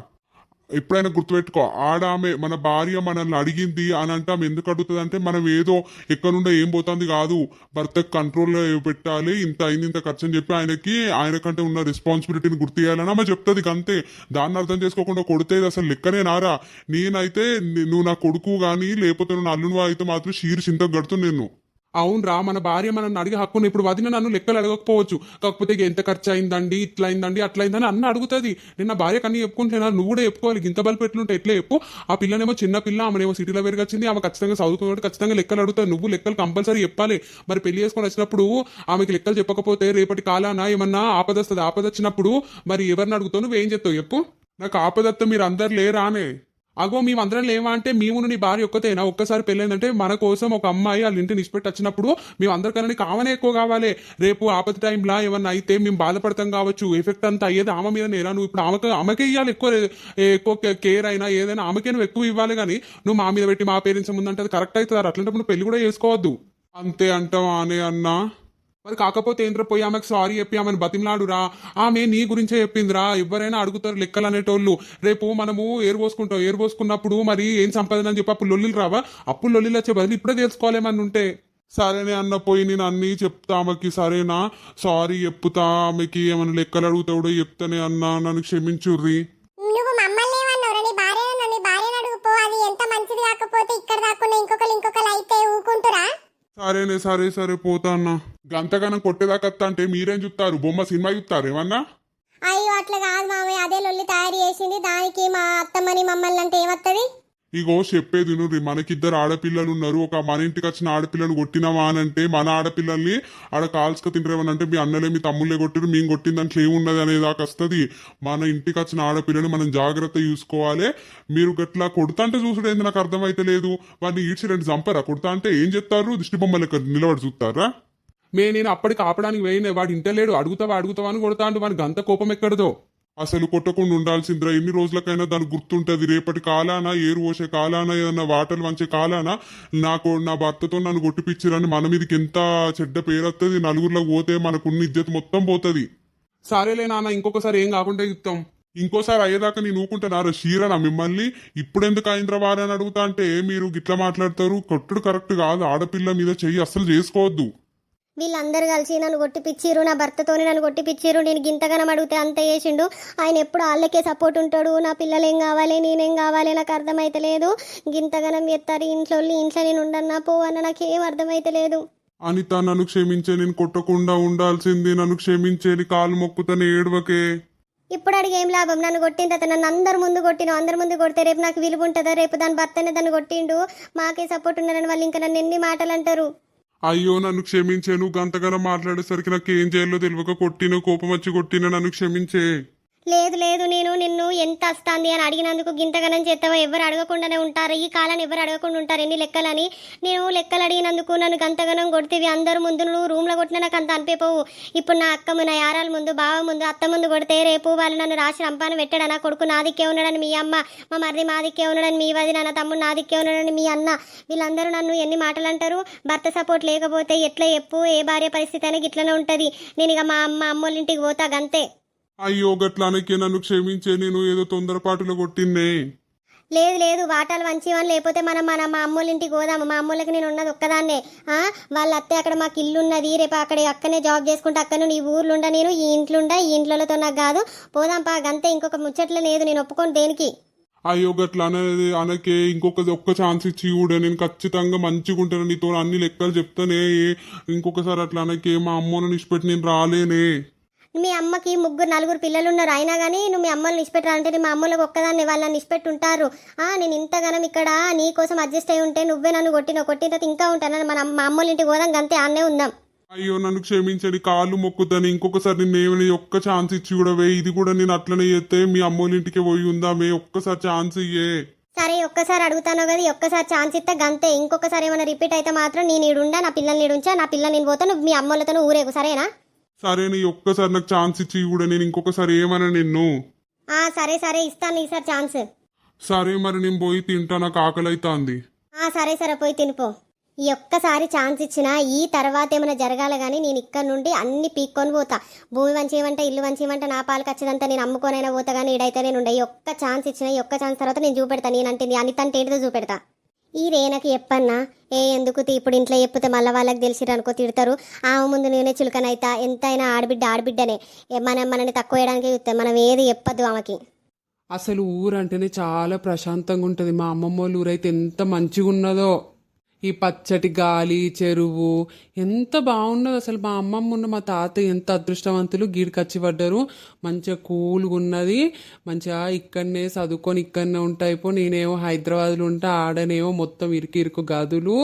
ఎప్పుడైనా గుర్తుపెట్టుకో, ఆమె మన భార్య మనల్ని అడిగింది అని అంటే ఆమె ఎందుకు అడుగుతుంది అంటే మనం ఏదో ఎక్కడుండో ఏం పోతుంది కాదు, భర్తకు కంట్రోల్లో పెట్టాలి, ఇంత అయింది ఇంత ఖర్చు అని చెప్పి ఆయనకంటే ఉన్న రెస్పాన్సిబిలిటీని గుర్తు చేయాలని ఆమె చెప్తుంది అంతే. దాన్ని అర్థం చేసుకోకుండా కొడితే అసలు లెక్కనే నారా. నేనైతే నువ్వు నా కొడుకు కానీ లేకపోతే నువ్వు నా అల్లుడు అయితే మాత్రం షీర్ చింతకు గడుతు నేను. అవునరా, మన భార్య మనల్ని అడిగే హక్కును ఇప్పుడు వదిన నన్ను లెక్కలు అడగకపోవచ్చు, కాకపోతే ఎంత ఖర్చు అయిందండి, ఇట్లా అయిందండి, అట్లా అయిందని అన్న అడుగుతుంది. నేను నా భార్యకు అన్ని చెప్పుకుంటున్నా, నువ్వు కూడా చెప్పుకోవాలి. ఇంత బలు పెట్లుంటే ఎట్లా చెప్పు? ఆ పిల్లనేమో చిన్న పిల్ల, ఆమెనేమో సిటీలో పెరిగొచ్చింది, ఆమె ఖచ్చితంగా చదువుకున్నట్టు ఖచ్చితంగా లెక్కలు అడుగుతాయి. నువ్వు లెక్కలు కంపల్సరీ చెప్పాలి. మరి పెళ్లి చేసుకొని వచ్చినప్పుడు ఆమెకి లెక్కలు చెప్పకపోతే రేపటి కాలాన ఏమన్నా ఆపద వస్తుంది. ఆపద వచ్చినప్పుడు మరి ఎవరిని అడుగుతావు? నువ్వు ఏం చెప్తావు చెప్పు? నాకు ఆపదత్త మీరు అందరు లేరానే. అగో మేమందరం లేవా అంటే మేము నీ భార్య ఒక్కతేనా? ఒక్కసారి పెళ్ళైందంటే మన కోసం ఒక అమ్మాయి వాళ్ళ ఇంటిని ఇచ్చిపెట్టి వచ్చినప్పుడు మేము అందరికన్నా కావనే ఎక్కువ కావాలి. రేపు ఆపద టైంలో ఏమన్నా అయితే మేము బాధపడతాం కావచ్చు. ఎఫెక్ట్ అంతా అయ్యేది ఆమె మీద నేరా. నువ్వు ఇప్పుడు ఆమెకే ఇవ్వాలి ఎక్కువ కేర్ అయినా ఏదైనా ఆమెకే నువ్వు ఎక్కువ ఇవ్వాలి. కానీ నువ్వు మా మీద పెట్టి మా పేరెంట్స్ ముందంటే అది కరెక్ట్ అవుతుంది. అట్లాంటప్పుడు నువ్వు పెళ్లి కూడా చేసుకోవద్దు. అంతే అంటావా అనే అన్నా? మరి కాకపోతే ఏంద్ర పోయి ఆమెకు సారీ చెప్పి ఆమెను బతిమలాడురా. ఆమె నీ గురించే చెప్పిందిరా. ఎవరైనా అడుగుతారు లెక్కలు అనేటోళ్ళు. రేపు మనము ఏరు పోసుకున్నప్పుడు మరి ఏం సంపాదన అని చెప్పి అప్పుడు లొల్లిలు రావా? అప్పుడు లొల్లిలు వచ్చే బదులు ఇప్పుడే తెలుసుకోవాలేమని ఉంటే. సరేనే అన్న పోయి నేను అన్నీ చెప్తా ఆమెకి. సరేనా? సారీ చెప్తా ఆమెకి. ఏమైనా లెక్కలు అడుగుతాడో చెప్తానే అన్నా, నన్ను క్షమించుర్రి. నువ్వు మమ్మల్ని ఏమన్నావురా? నీ భార్యను అడుగుపో. అది ఎంత మంచిది కాకపోతే ఇక్కడ రాకుండా ఇంకొకరు అయితే ఊకుంటురా? సరేనే, సరే పోతా అన్న. గంతగానం కొట్టేదాకా అంటే మీరేం చూస్తారు? బొమ్మ సినిమా చూస్తారు ఏమన్నా? అయ్యో అట్లా కాదు మామయ్య, అదే లొల్లి తయారు చేసింది. దానికి మా అత్తమ్మని మమ్మల్ని అంటే ఏమత్తది? ఇగో చెప్పేది నువ్వు, మనకిద్దరు ఆడపిల్లలు ఉన్నారు. ఒక మన ఇంటికి వచ్చిన ఆడపిల్లను కొట్టినావా అని అంటే మన ఆడపిల్లల్ని ఆడ కాల్చుకు తింటారేమనంటే మీ అన్నలే మీ తమ్ముళ్ళే కొట్టిరు, మేము కొట్టిన దాంట్లో ఏమున్నది అనేదాకా వస్తుంది. మన ఇంటికి వచ్చిన ఆడపిల్లని మనం జాగ్రత్త చూసుకోవాలి. మీరు గట్లా కొడతా అంటే చూసుడు ఏంది నాకు అర్థమైతే లేదు. వాడిని ఈడ్చి రెండు చంపరా? కొడతా అంటే ఏం చెప్తారు? దిష్టి బొమ్మలు నిలబడి చూస్తారా? నేను అప్పటికి ఆపడానికి వేయనే. వాడు ఇంటలేడు. అడుగుతావా అని కొడతా అంటే వాడికి గంత కోపం ఎక్కడదో. అసలు కొట్టకుండా ఉండాల్సిందిరా. ఎన్ని రోజులకైనా దానికి గుర్తుంటది. రేపటి కాలాన ఏరు పోసే కాలాన ఏదన్నా వాటలు వంచే కాలాన నా భర్తతో నన్ను కొట్టిపిచ్చిరని మన మీదకి ఎంత చెడ్డ పేరు వస్తుంది. నలుగురిలోకి పోతే మనకున్న ఇజ్జత్ మొత్తం పోతుంది. సరేలే నాన్న, ఇంకొకసారి ఏం కాకుండా ఇస్తాం. ఇంకోసారి అయ్యేదాకా నేను ఊకుంటున్నారా? షీరనా మిమ్మల్ని? ఇప్పుడెందుకు హైదరాబాద్ అని అడుగుతా అంటే మీరు గిట్లా మాట్లాడతారు. కొట్టుడు కరెక్ట్ కాదు. ఆడపిల్ల మీద చెయ్యి అస్సలు చేసుకోవద్దు. వీళ్ళందరూ కలిసి నన్ను కొట్టిపిచ్చిరు, నా భర్తతోనే నన్ను కొట్టిపిచ్చిరు. నేను గింతగానం అడిగితే అంత చేసిండు. ఆయన ఎప్పుడు వాళ్ళకే సపోర్ట్ ఉంటాడు. నా పిల్లలు ఏం కావాలి, నేనేం కావాలి నాకు అర్థమైతే లేదు. గింతగానం ఎత్తారు ఇంట్లో నేను ఉండన్నా పో అన్న నాకేం అర్థమైతే లేదు. అనిత నన్ను క్షమించే, నేను కొట్టకుండా ఉండాల్సింది, నన్ను క్షమించే, నీ కాలు మొక్కుతానే ఏడవకే. ఇప్పుడు అడిగి ఏం లాభం? నన్ను కొట్టిన తర్వాత నన్ను అందరి ముందు కొట్టిన, అందరి ముందు కొడితే రేపు నాకు విలువ ఉంటుందా? రేపు దాని భర్తనే దాన్ని కొట్టిండు, మాకే సపోర్ట్ ఉన్నారని వాళ్ళు ఇంకా నన్ను ఎన్ని మాటలు అంటారు. అయ్యో నన్ను క్షమించే, నువ్వు గంతగానం మాట్లాడేసరికి నాకు ఏం చేయాలో తెలియక కొట్టిన, కోపం వచ్చి కొట్టిన, నన్ను క్షమించే. లేదు లేదు, నేను నిన్ను ఎంత వస్తుంది అని అడిగినందుకు గింతగనం చేస్తావా? ఎవరు అడగకుండానే ఉంటారు ఈ కాలాన్ని, ఎవరు అడగకుండా ఉంటారు ఎన్ని లెక్కలని? నేను లెక్కలు అడిగినందుకు నన్ను గంతగనం కొడితేవి అందరు ముందు, నువ్వు రూమ్లో కొట్టినా నాకు అంత అనిపోవు. ఇప్పుడు నా అక్కము, నా యారాల ముందు, బావ ముందు, అత్త ముందు కొడితే రేపు వాళ్ళు నన్ను రాసి రంపాన పెట్టాడు. నా కొడుకు నా దిక్కే ఉన్నాడని మీ అమ్మ, మా మరిది మా దిక్కే ఉన్నాడని మీ వదిన, నా తమ్ముడు నా దిక్కే ఉన్నాడని మీ అన్న, వీళ్ళందరూ నన్ను ఎన్ని మాటలు అంటారు. భర్త సపోర్ట్ లేకపోతే ఎట్లా చెప్పు? ఏ భార్య పరిస్థితి అనేది ఇట్లనే ఉంటుంది. నేను ఇక మా అమ్మోళ్ళ ఇంటికి పోతా గంతే. అయ్యో గట్లానకే, నన్ను క్షమించే, నేను ఏదో తొందరపాటులో కొట్టిన్నే. లేదు లేదు, వాటాలు మంచివని, లేకపోతే మనం మా అమ్మోళ్ళ ఇంటికి పోదాము. మా అమ్మోళ్ళకి నేను ఉన్నది ఒక్కదాన్నే. వాళ్ళ అత్తే అక్కడ మాకు ఇల్లు ఉన్నది, రేపు అక్కడనే జాబ్ చేసుకుంటే అక్కడ నీ ఊర్లో ఉండ, నేను ఈ ఇంట్లో ఉండ, ఈ ఇంట్లోతో నాకు కాదు. పోదాం పా గంతే, ఇంకొక ముచ్చట్లే లేదు, నేను ఒప్పుకోను దేనికి. అయ్యో గట్ల అనేది అనకే, ఒక్క ఛాన్స్ ఇచ్చి కూడా నేను ఖచ్చితంగా మంచిగా ఉంటాను, నీతో అన్ని లెక్కలు చెప్తానే. ఇంకొకసారి అట్లా అనకే, మా అమ్మను నిష్పెట్టి నేను రాలేనే. మీ అమ్మకి 3-4 పిల్లలు ఉన్నారు, అయినా కానీ నువ్వు మీ అమ్మల్ని నిష్పెట్టాలంటే నీ మా అమ్మలకు ఒక్కదాన్ని వాళ్ళని నిష్పెట్టి ఉంటారు. నేను ఇంతగానం ఇక్కడ నీ కోసం అడ్జస్ట్ అయి ఉంటే నువ్వే నన్ను కొట్టిన తర్వాత ఇంకా ఉంటాను. మా అమ్మోళ్ళ ఇంటికి పోదాం గంతే, ఆన్నే ఉందాం. అయ్యో నన్ను క్షమించండి, కాళ్ళు మొక్కుతాను, ఇంకొకసారి నేను ఏమైనా ఒక్క ఛాన్స్ ఇచ్చి కూడా వే. ఇది కూడా నేను అట్లనే చేస్తే మీ అమ్మోళ్ళ ఇంటికి పోయి ఉందామే, ఒక్కసారి ఛాన్స్ ఇయ్యే. సరే ఒక్కసారి అడుగుతాను కదా, ఒక్కసారి ఛాన్స్ ఇస్తే గంతే. ఇంకొకసారి ఏమైనా రిపీట్ అయితే మాత్రం నేను ఈడుండా, నా పిల్లల్ని ఈడుంచా, నా పిల్లల్ని నేను పోతాను, మీ అమ్మోళ్ళతో ఊరేగు, సరేనా? సరే నీ ఒక్కసారి నాకు ఛాన్స్ ఇచ్చి కూడా నేను ఇంకొకసారి ఏమన్నా నిన్ను. సరే సరే ఇస్తాను ఈసారి ఛాన్స్. సరే మరి నేను పోయి తింటా, నాకు ఆకలి అవుతుంది. సరే సరే పోయి తినిపో. ఈ ఒక్కసారి ఛాన్స్ ఇచ్చినా ఈ తర్వాత ఏమైనా జరగాలి కానీ నేను ఇక్కడ నుండి అన్ని పీక్కొని పోతా. భూమి వంచేయమంటే, ఇల్లు వంచేయమంటే, నా పాలు ఖచ్చితంతా నేను అమ్ముకోనైనా పోతా కానీ ఈడైతే నేను ఉండే. ఈ ఒక్క ఛాన్స్ ఇచ్చినా, ఈ ఒక్క ఛాన్స్ తర్వాత నేను చూపెడతా. నేనంటే అనిత అంటే ఏంటిదో చూపెడతా. ఈ రేనకి చెప్పన్నా, ఎందుకు ఇప్పుడు ఇంట్లో చెప్తే మళ్ళీ వాళ్ళకి తెలిసిరు అనుకో, తిడతారు. ఆమె ముందు నేనే చులకనైతా, ఎంతైనా ఆడబిడ్డనే. మనని తక్కువ వేయడానికి చూస్తాం, మనం ఏది చెప్పద్దు ఆమెకి. అసలు ఊరంటేనే చాలా ప్రశాంతంగా ఉంటుంది. మా అమ్మమ్మ వాళ్ళ ఊరైతే ఎంత మంచిగా ఉన్నదో, ఈ పచ్చటి గాలి, చెరువు ఎంత బాగున్నదో అసలు. మా అమ్మమ్మ ఉన్న మా తాతయ్య ఎంత అదృష్టవంతులు, గీడికచ్చి పడ్డారు. మంచిగా కూల్గా ఉన్నది, మంచిగా ఇక్కడనే చదువుకొని ఇక్కడనే ఉంటాయిపో. నేనేమో హైదరాబాద్లో ఉంటా, ఆడనేమో మొత్తం ఇరుకు గదులు,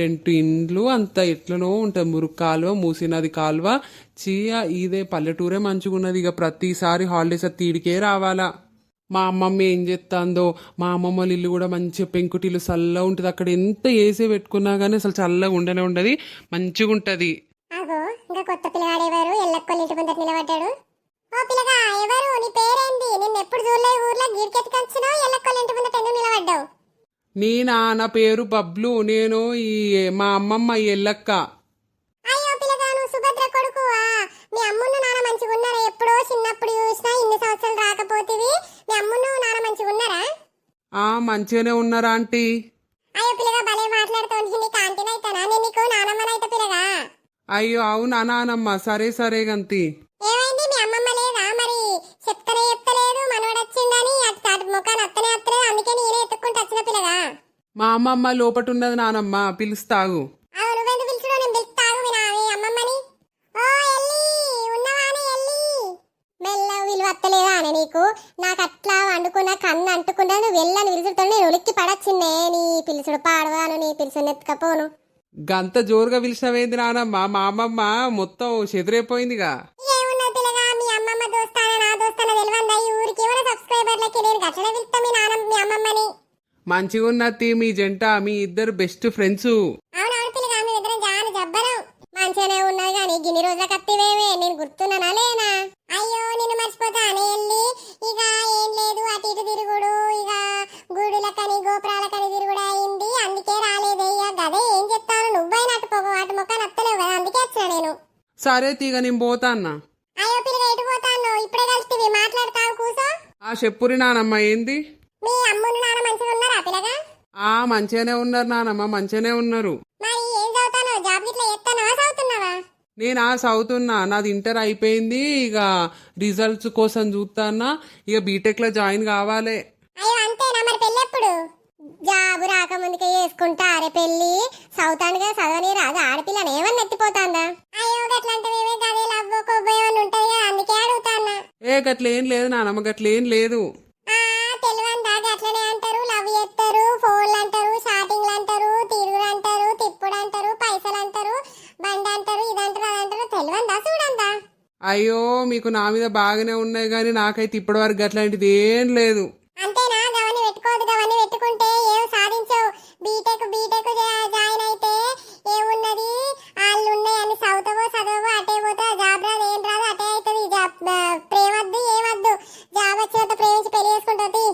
2 ఇండ్లు, అంత ఎట్లనో ఉంటుంది. మురుగు కాలువ, మూసినది కాలువ, ఇదే పల్లెటూరే మంచిగా ఉన్నది. ఇక ప్రతిసారి హాలిడేస్ తీడికే రావాలా. మా అమ్మమ్మ ఏం చేస్తుందో, మా అమ్మమ్మ వాళ్ళ ఇల్లు కూడా మంచిగా పెంకుటిల్లు చల్లగా ఉంటుంది. అక్కడ ఎంత ఏసీ పెట్టుకున్నా కానీ అసలు చల్లగా ఉండనే ఉండదు, మంచిగా ఉంటుంది. అగో ఇంకా కొత్త పిల్లగాడు ఎవరు ఎల్లక్కోళ్ళ ఇంటి ముందర నిలబడ్డాడు. ఓ పిల్లగా, ఎవరు నీ పేరేంది? నిన్ను ఎప్పుడు చూడలేదు ఊర్లో, గీడికెత్తుకొచ్చినావు, ఎల్లక్కోళ్ళ ఇంటి ముందర ఎందుకు నిలబడ్డావు? నా పేరు బబ్లు, నేను మా అమ్మమ్మ ఎల్లక్క. అయ్యో పిల్లగా, నువ్వు సుభద్ర కొడుకువా? మీ అమ్మును నాన్న మంచిగా ఉన్నారా? ఎప్పుడో చిన్నప్పుడు చూసినా, ఇన్ని సంవత్సరాలు రాకపోతేవి. మీ అమ్మును నాన్న మంచిగా ఉన్నారా? మంచిగానే ఉన్నారా ఆంటీ? అయ్యో పిల్లగా, భలే మాట్లాడుతోంది. నీకు ఆంటీని అయితానా? నేను నీకు నానమ్మనైతే పిల్లగా. అయ్యో అవునా నానమ్మ, సరే సరే గంతి. ఏమైంది, మీ అమ్మమ్మ లేదా? మరి చెప్తలేదు మనోడు వచ్చిందని. అటు ముఖాన్ని అత్తలేదు, అందుకే నేనే ఎత్తుక్కుంటూ వచ్చిన పిల్లగా. మా అమ్మమ్మ లోపట ఉన్నది నానమ్మ, పిలుస్తాగు. నువ్వెందుకు పిలుచుడో, నేను పిలుస్తాగు మీ అమ్మమ్మని. ఓ ఎల్లి, ఉన్నవానే ఎల్లి. మెల్లగా విలువ అత్తలేదా అని నీకు? నాకు అట్లా వండుకున్న కన్ను అంటుకున్నా, నువ్వు వెళ్ళని విలుచుడుతో నేను ఉలిక్కి పడచ్చిందే. నీ పిలుచుడు పాడవాను, నీ పిలుచుని ఎత్తుకపోను. గంత జోరుగా పిలిచినవేంది నానమ్మ? మా అమ్మమ్మ మొత్తం చెదిరైపోయిందిగా. ఏమున్నది పిల్లగా, మీ అమ్మమ్మ దోస్తానా నా దోస్తానా తెలివందా? ఈ ఊరికి ఏమైనా సబ్స్క్రైబర్లకి నేను గట్లనే పిలుస్తా మీ అమ్మమ్మని. మంచిగా ఉన్నది మీ జంట, మీ ఇద్దరు బెస్ట్ ఫ్రెండ్స్. అవునవును పిల్లగా, మీ ఇద్దరం జాను జబ్బరం. మంచిగానే ఉన్నది కానీ గిన్ని రోజుల కత్తివేమే, నేను గుర్తున్నానా లేనా? అయ్యో నిన్ను మర్చిపోతానే ఎల్లి. ఇక ఏం లేదు, అటు ఇటు తిరుగుడు, ఇక గుడులకని గోపురాలకని తిరుగుడు అయింది, అందుకే రాలేదే. ఇక గదే ఏం చెప్తాను, నువ్వైనా అటు మొక్క నత్తలేవు కదా, అందుకే వచ్చిన నేను. సరే తీగ నేను పోతా అన్న. అయ్యో పిల్లగా, ఎటు పోతాను? ఇప్పుడే కలిసి మాట్లాడతావు, కూసో. చెప్పురి నానమ్మ, ఏంది? మీ అమ్మును నాన్న మంచిగా ఉన్నారా పిల్లగా? మంచిగానే ఉన్నారు నానమ్మ, మంచిగానే ఉన్నారు. మరి ఏం చదువుతాను? జాబ్ గిట్లా చేస్తానవా, చదువుతున్నావా? నేను చదువుతున్నా, నాది ఇంటర్ అయిపోయింది. ఇక రిజల్ట్స్ కోసం చూస్తానా, ఇక బీటెక్ లో జాయిన్ కావాలి. అయ్యో అంతేనా? మరి పెళ్ళెప్పుడు? జాబు రాకముందుకే చేసుకుంటారే పెళ్లి సౌతానిగా చదవని రాదు ఆడపిల్లని ఏమన్నా ఎత్తిపోతాందా? అయ్యో గట్లాంటివి గదే లవ్వు కొవ్వు ఏమన్నా ఉంటది కదా అందుకే అడుగుతాన్నా. గట్లేం లేదు నానమ్మ, గట్లేం లేదు. తెలివందా గట్లనే అంటారు, లవ్ చేస్తారు, ఫోన్లు అంటారు, షాటింగ్లు అంటారు, తిరుగుడు అంటారు, తిప్పుడు అంటారు, పైసలు అంటారు, బండి అంటారు, ఇదంటారు అదంటారు. తెలివందా చూడందా. అయ్యో మీకు నా మీద బాగానే ఉన్నాయి కానీ నాకైతే ఇప్పటి వరకు గట్లాంటిది ఏం లేదు. అంతేనా? గవని పెట్టుకోవద్దు, గవని పెట్టుకుంటే ఏం సాధించవు. బీటెక్ జాయిన్ అయితే ఏమున్నది, వాళ్ళు ఉన్నాయని చదువుతావో అటే పోతే జాబ్ రాదు, ఏం రాదు, అటే అవుతుంది. ప్రేమద్దు ఏమద్దు, జాబ్ వచ్చేట ప్రేమించి పెళ్లి చేసుకుంటుంది.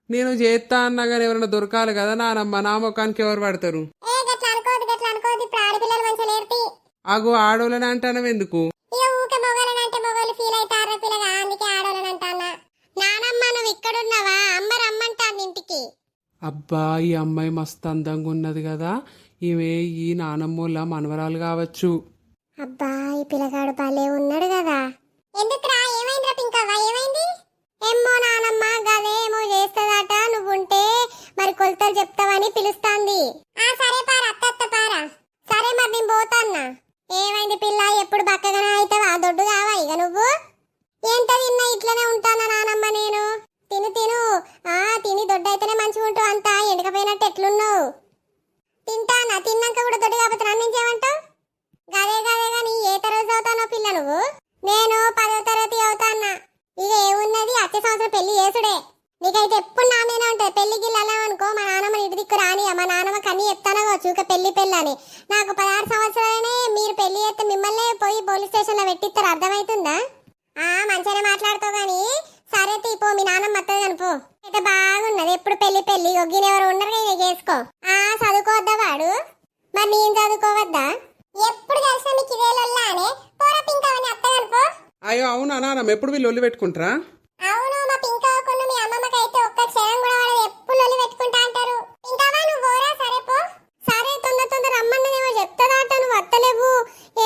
నేను చేస్తా అన్నా కానీ ఎవరైనా దొరకాలి కదా నానమ్మ, నా ముఖానికి ఎవరు పడతారు? గట్లా అనుకోదు. ఇప్పుడు ఆడపిల్లలు మంచిగా నేర్పి ఆగు ఆడోళ్ళని అంటానం ఎందుకు? ఇక ఊకే మొగలని అంటే మొగలు ఫీల్ అవుతారు పిల్లగా, అందుకే ఆడవాళ్ళని అంటానా. నానమ్మ నువ్వు ఇక్కడున్నావా? అమ్మ రమ్మంటాంది ఇంటికి. అబ్బా ఈ అమ్మాయి మస్తు అందంగా ఉన్నది కదా, ఈమె ఈ నానమ్మోళ్ళ మనవరాలు కావచ్చు. అబ్బా ఈ పిల్లగాడు భలే ఉన్నాడు కదా. ఎందుకురా ఏమైందిరా పింకవ్వ, ఏమైంది? ఏమో నానమ్మ గదేమో చేస్తుందట, నువ్వుంటే మరి కొలతలు చెప్తావని పిలుస్తాంది. సరే పారా, అత్త పారా. సరే మరి నేను పోతాన్నా. ఏమైంది పిల్ల, ఎప్పుడు బక్కగానే అవుతావా? దొడ్డు కావా ఇక నువ్వు? ఎంత తిన్నా ఇట్లనే ఉంటానా నానమ్మ నేను? తిను తిని దొడ్డు అయితేనే మంచిగా ఉంటావు, అంతా ఎండకపోయినట్టు ఎట్లున్నావు? తింటానా, తిన్నాక కూడా దొడ్డు కాకపోతే నన్ను చేయమంటావు? గదే కానీ ఏ తరగతి చదువుతానో పిల్ల నువ్వు? నేను 10వ తరగతి అవుతాన్నా. ఇక ఏమున్నది, వచ్చే సంవత్సరం పెళ్లి చేసుడే. నీకైతే ఎప్పుడు నా మీదే ఉంటుంది. పెళ్లికి వెళ్ళామనుకో మా నాన్నమ్మ ఇంటి దిక్కు రాని, మా నాన్నమ్మ కన్నీ చెప్తానో చూక పెళ్లి అని. నాకు 16 సంవత్సరాలనే మీరు పెళ్లి చేస్తే మిమ్మల్ని పోయి పోలీస్ స్టేషన్ లో పెట్టిస్తారు, అర్థమవుతుందా? మంచిగానే మాట్లాడుతావు గాని సరే తీపో, మీ నాన్నమ్మ అత్తది కనుపో. అయితే బాగున్నది, ఎప్పుడు పెళ్లి ఒగ్గిన ఎవరు ఉండరు ఇక చేసుకో. చదువుకోవద్దా వాడు? మరి నేను చదువుకోవద్దా? ఎప్పుడు కలిసినా మీకు ఇదే లొల్లా అనే పోరా పింకవ్వని అత్త కనుకో. అయ్యో అవునా నానమ్మ, ఎప్పుడు వీళ్ళు ఒళ్ళు పెట్టుకుంటారా? అవును, మా పింకవ్వకుండా మీ అమ్మమ్మకైతే ఒక్క క్షణం కూడా వాడు ఎప్పుడు లొల్లి పెట్టుకుంటా అంటారు. పింకవ్వ నువ్వు పోరా, సరే పో. సరే తొందర రమ్మన్నదేమో చెప్తాదాట, నువ్వు వత్తలేవు.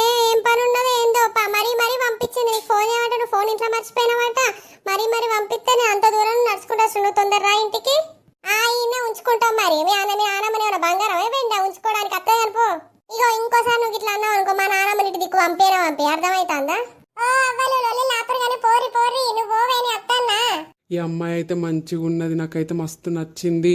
ఏం పని ఉన్నదో ఏందో మరీ పంపించింది. నీకు ఫోన్ చేయమంటే నువ్వు ఫోన్ ఇంట్లో మర్చిపోయినావట. మరీ పంపిస్తే నేను అంత దూరం నడుచుకుంటా నువ్వు తొందర రా ఇంటికి. ఈయనే ఉంచుకుంటాం. మరి మీ నాన్నమ్మని ఏమైనా బంగారం వెండా ఉంచుకోవడానికి అత్తది అనుకో. ఇగో ఇంకోసారి నువ్వు ఇట్లా అన్నావు అనుకో, మా నాన్నమ్మని ఇంటి దిక్కు పంపి అర్థమవుతుందా? అవ్వలు లొల్లి లాపరు కానీ పోరి నువ్వు పోవేని అత్తన్నా. ఈ అమ్మాయి అయితే మంచిగా ఉన్నది, నాకైతే మస్తు నచ్చింది.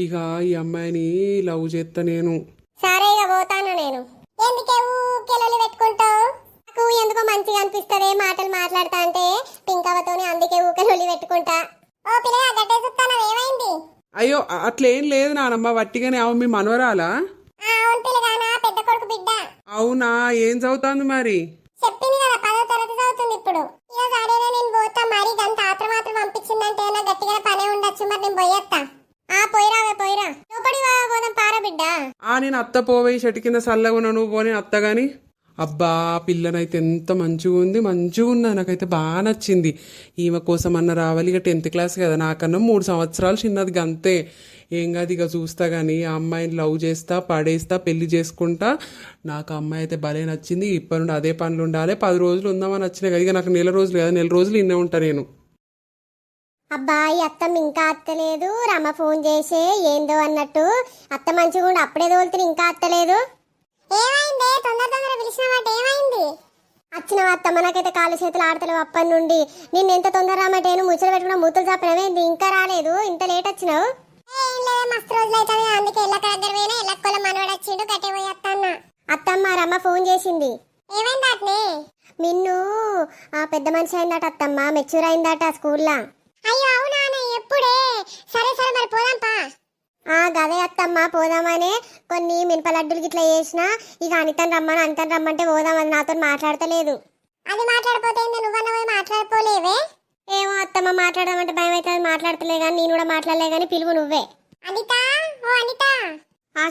ఇక ఈ అమ్మాయిని లవ్ చేస్తా నేను. సరే ఇక పోతాను నేను. ఎందుకే ఊకే లొల్లి పెట్టుకుంటావు? నాకు ఎందుకో మంచిగా అనిపిస్తుంది మాటలు మాట్లాడతా అంటే పింకవ్వతోనే, అందుకే ఊకే లొల్లి పెట్టుకుంటా. ఓ పిల్లగా గడ్డే చూస్తాను, ఏమైంది? అయ్యో అట్లేం లేదు నానమ్మ, వట్టిగానే. అవు మీ మనవరాలా? అవును పిల్లగానా, పెద్ద కొడుకు బిడ్డ. అవునా, ఏం చదువుతాంది మరి? చెప్పింది కదా 10వ తరగతి చదువుతుంది ఇప్పుడు. ఇక సరేనా నేను పోతా. మరి గంత మాత్రం పంపించిందంటే నా గట్టిగా పనే ఉండొచ్చు, మరి నేను పోయేస్తా. పోయిరా లోపడి పోదాం పారా బిడ్డ. నేను అత్త పోవే, చెట్టు కింద చల్లగా నువ్వు పోనీ అత్త గాని. అబ్బా పిల్లనైతే ఎంత మంచిగా ఉన్నది, నాకైతే బాగా నచ్చింది. ఈమె కోసం అన్న రావాలి. ఇక 10th క్లాస్ కదా, నాకన్నా 3 సంవత్సరాలు చిన్నది అంతే. ఏం కాదు, ఇక చూస్తా కానీ ఆ అమ్మాయిని లవ్ చేస్తా, పడేస్తా, పెళ్లి చేసుకుంటా. నాకు ఆ అమ్మాయి అయితే భలే నచ్చింది. ఇప్పటి నుండి అదే పనులు ఉండాలి. 10 రోజులు ఉందామని వచ్చినాయి కదా, ఇక నాకు నెల రోజులు కదా, నెల రోజులు ఇన్నే ఉంటా నేను. అబ్బాయి అత్తమ్మ ఇంకా అత్తలేదు. రమ్మ ఫోన్ చేసే ఏందో అన్నట్టు అత్త మంచిగా ఉండి అప్పుడే తోలుతుంది, ఇంకా అత్తలేదు. ఏమైంది? తొందర పిలిచినామాట, ఏమైంది? వచ్చిన అత్తమ్మ, నాకైతే కాళ్ళు చేతులు ఆడతలేవు అప్పటి నుండి. నిన్ను ఎంత తొందర రామంటేను ముచ్చట పెట్టుకున్న మూతులు చాపడమేంది, ఇంకా రాలేదు, ఇంత లేట్ వచ్చినావు? ఏం లేదు, మస్తు రోజులు అవుతుంది, అందుకే ఎల్లక్క దగ్గర పోయినా. ఎల్లక్కల మనవాడు వచ్చిండు, గట్టే పోయి వస్తాన్న. అత్తమ్మ రమ్మ ఫోన్ చేసింది. ఏమైంది అట్నే? మిన్ను పెద్ద మనిషి అయిందట అత్తమ్మ, మెచ్యూర్ అయిందట స్కూల్లా. అయ్యో అవునా, ఎప్పుడే? సరే మరి పోదాంపా. గదే అత్తమ్మ పోదామనే కొన్ని మినప లడ్డులు గిట్లా చేసిన. ఇక అనితని రమ్మంటే పోదాం, అది నాతో మాట్లాడతలేదు. అది మాట్లాడిపోతే నువ్వన్న పోయి మాట్లాడిపోలేవే? ఏమో అత్తమ్మ, మాట్లాడమంటే భయం అయితే మాట్లాడతలే కానీ, నేను కూడా మాట్లాడలే కానీ, పిలువు నువ్వే. అనిత, ఓ అనిత.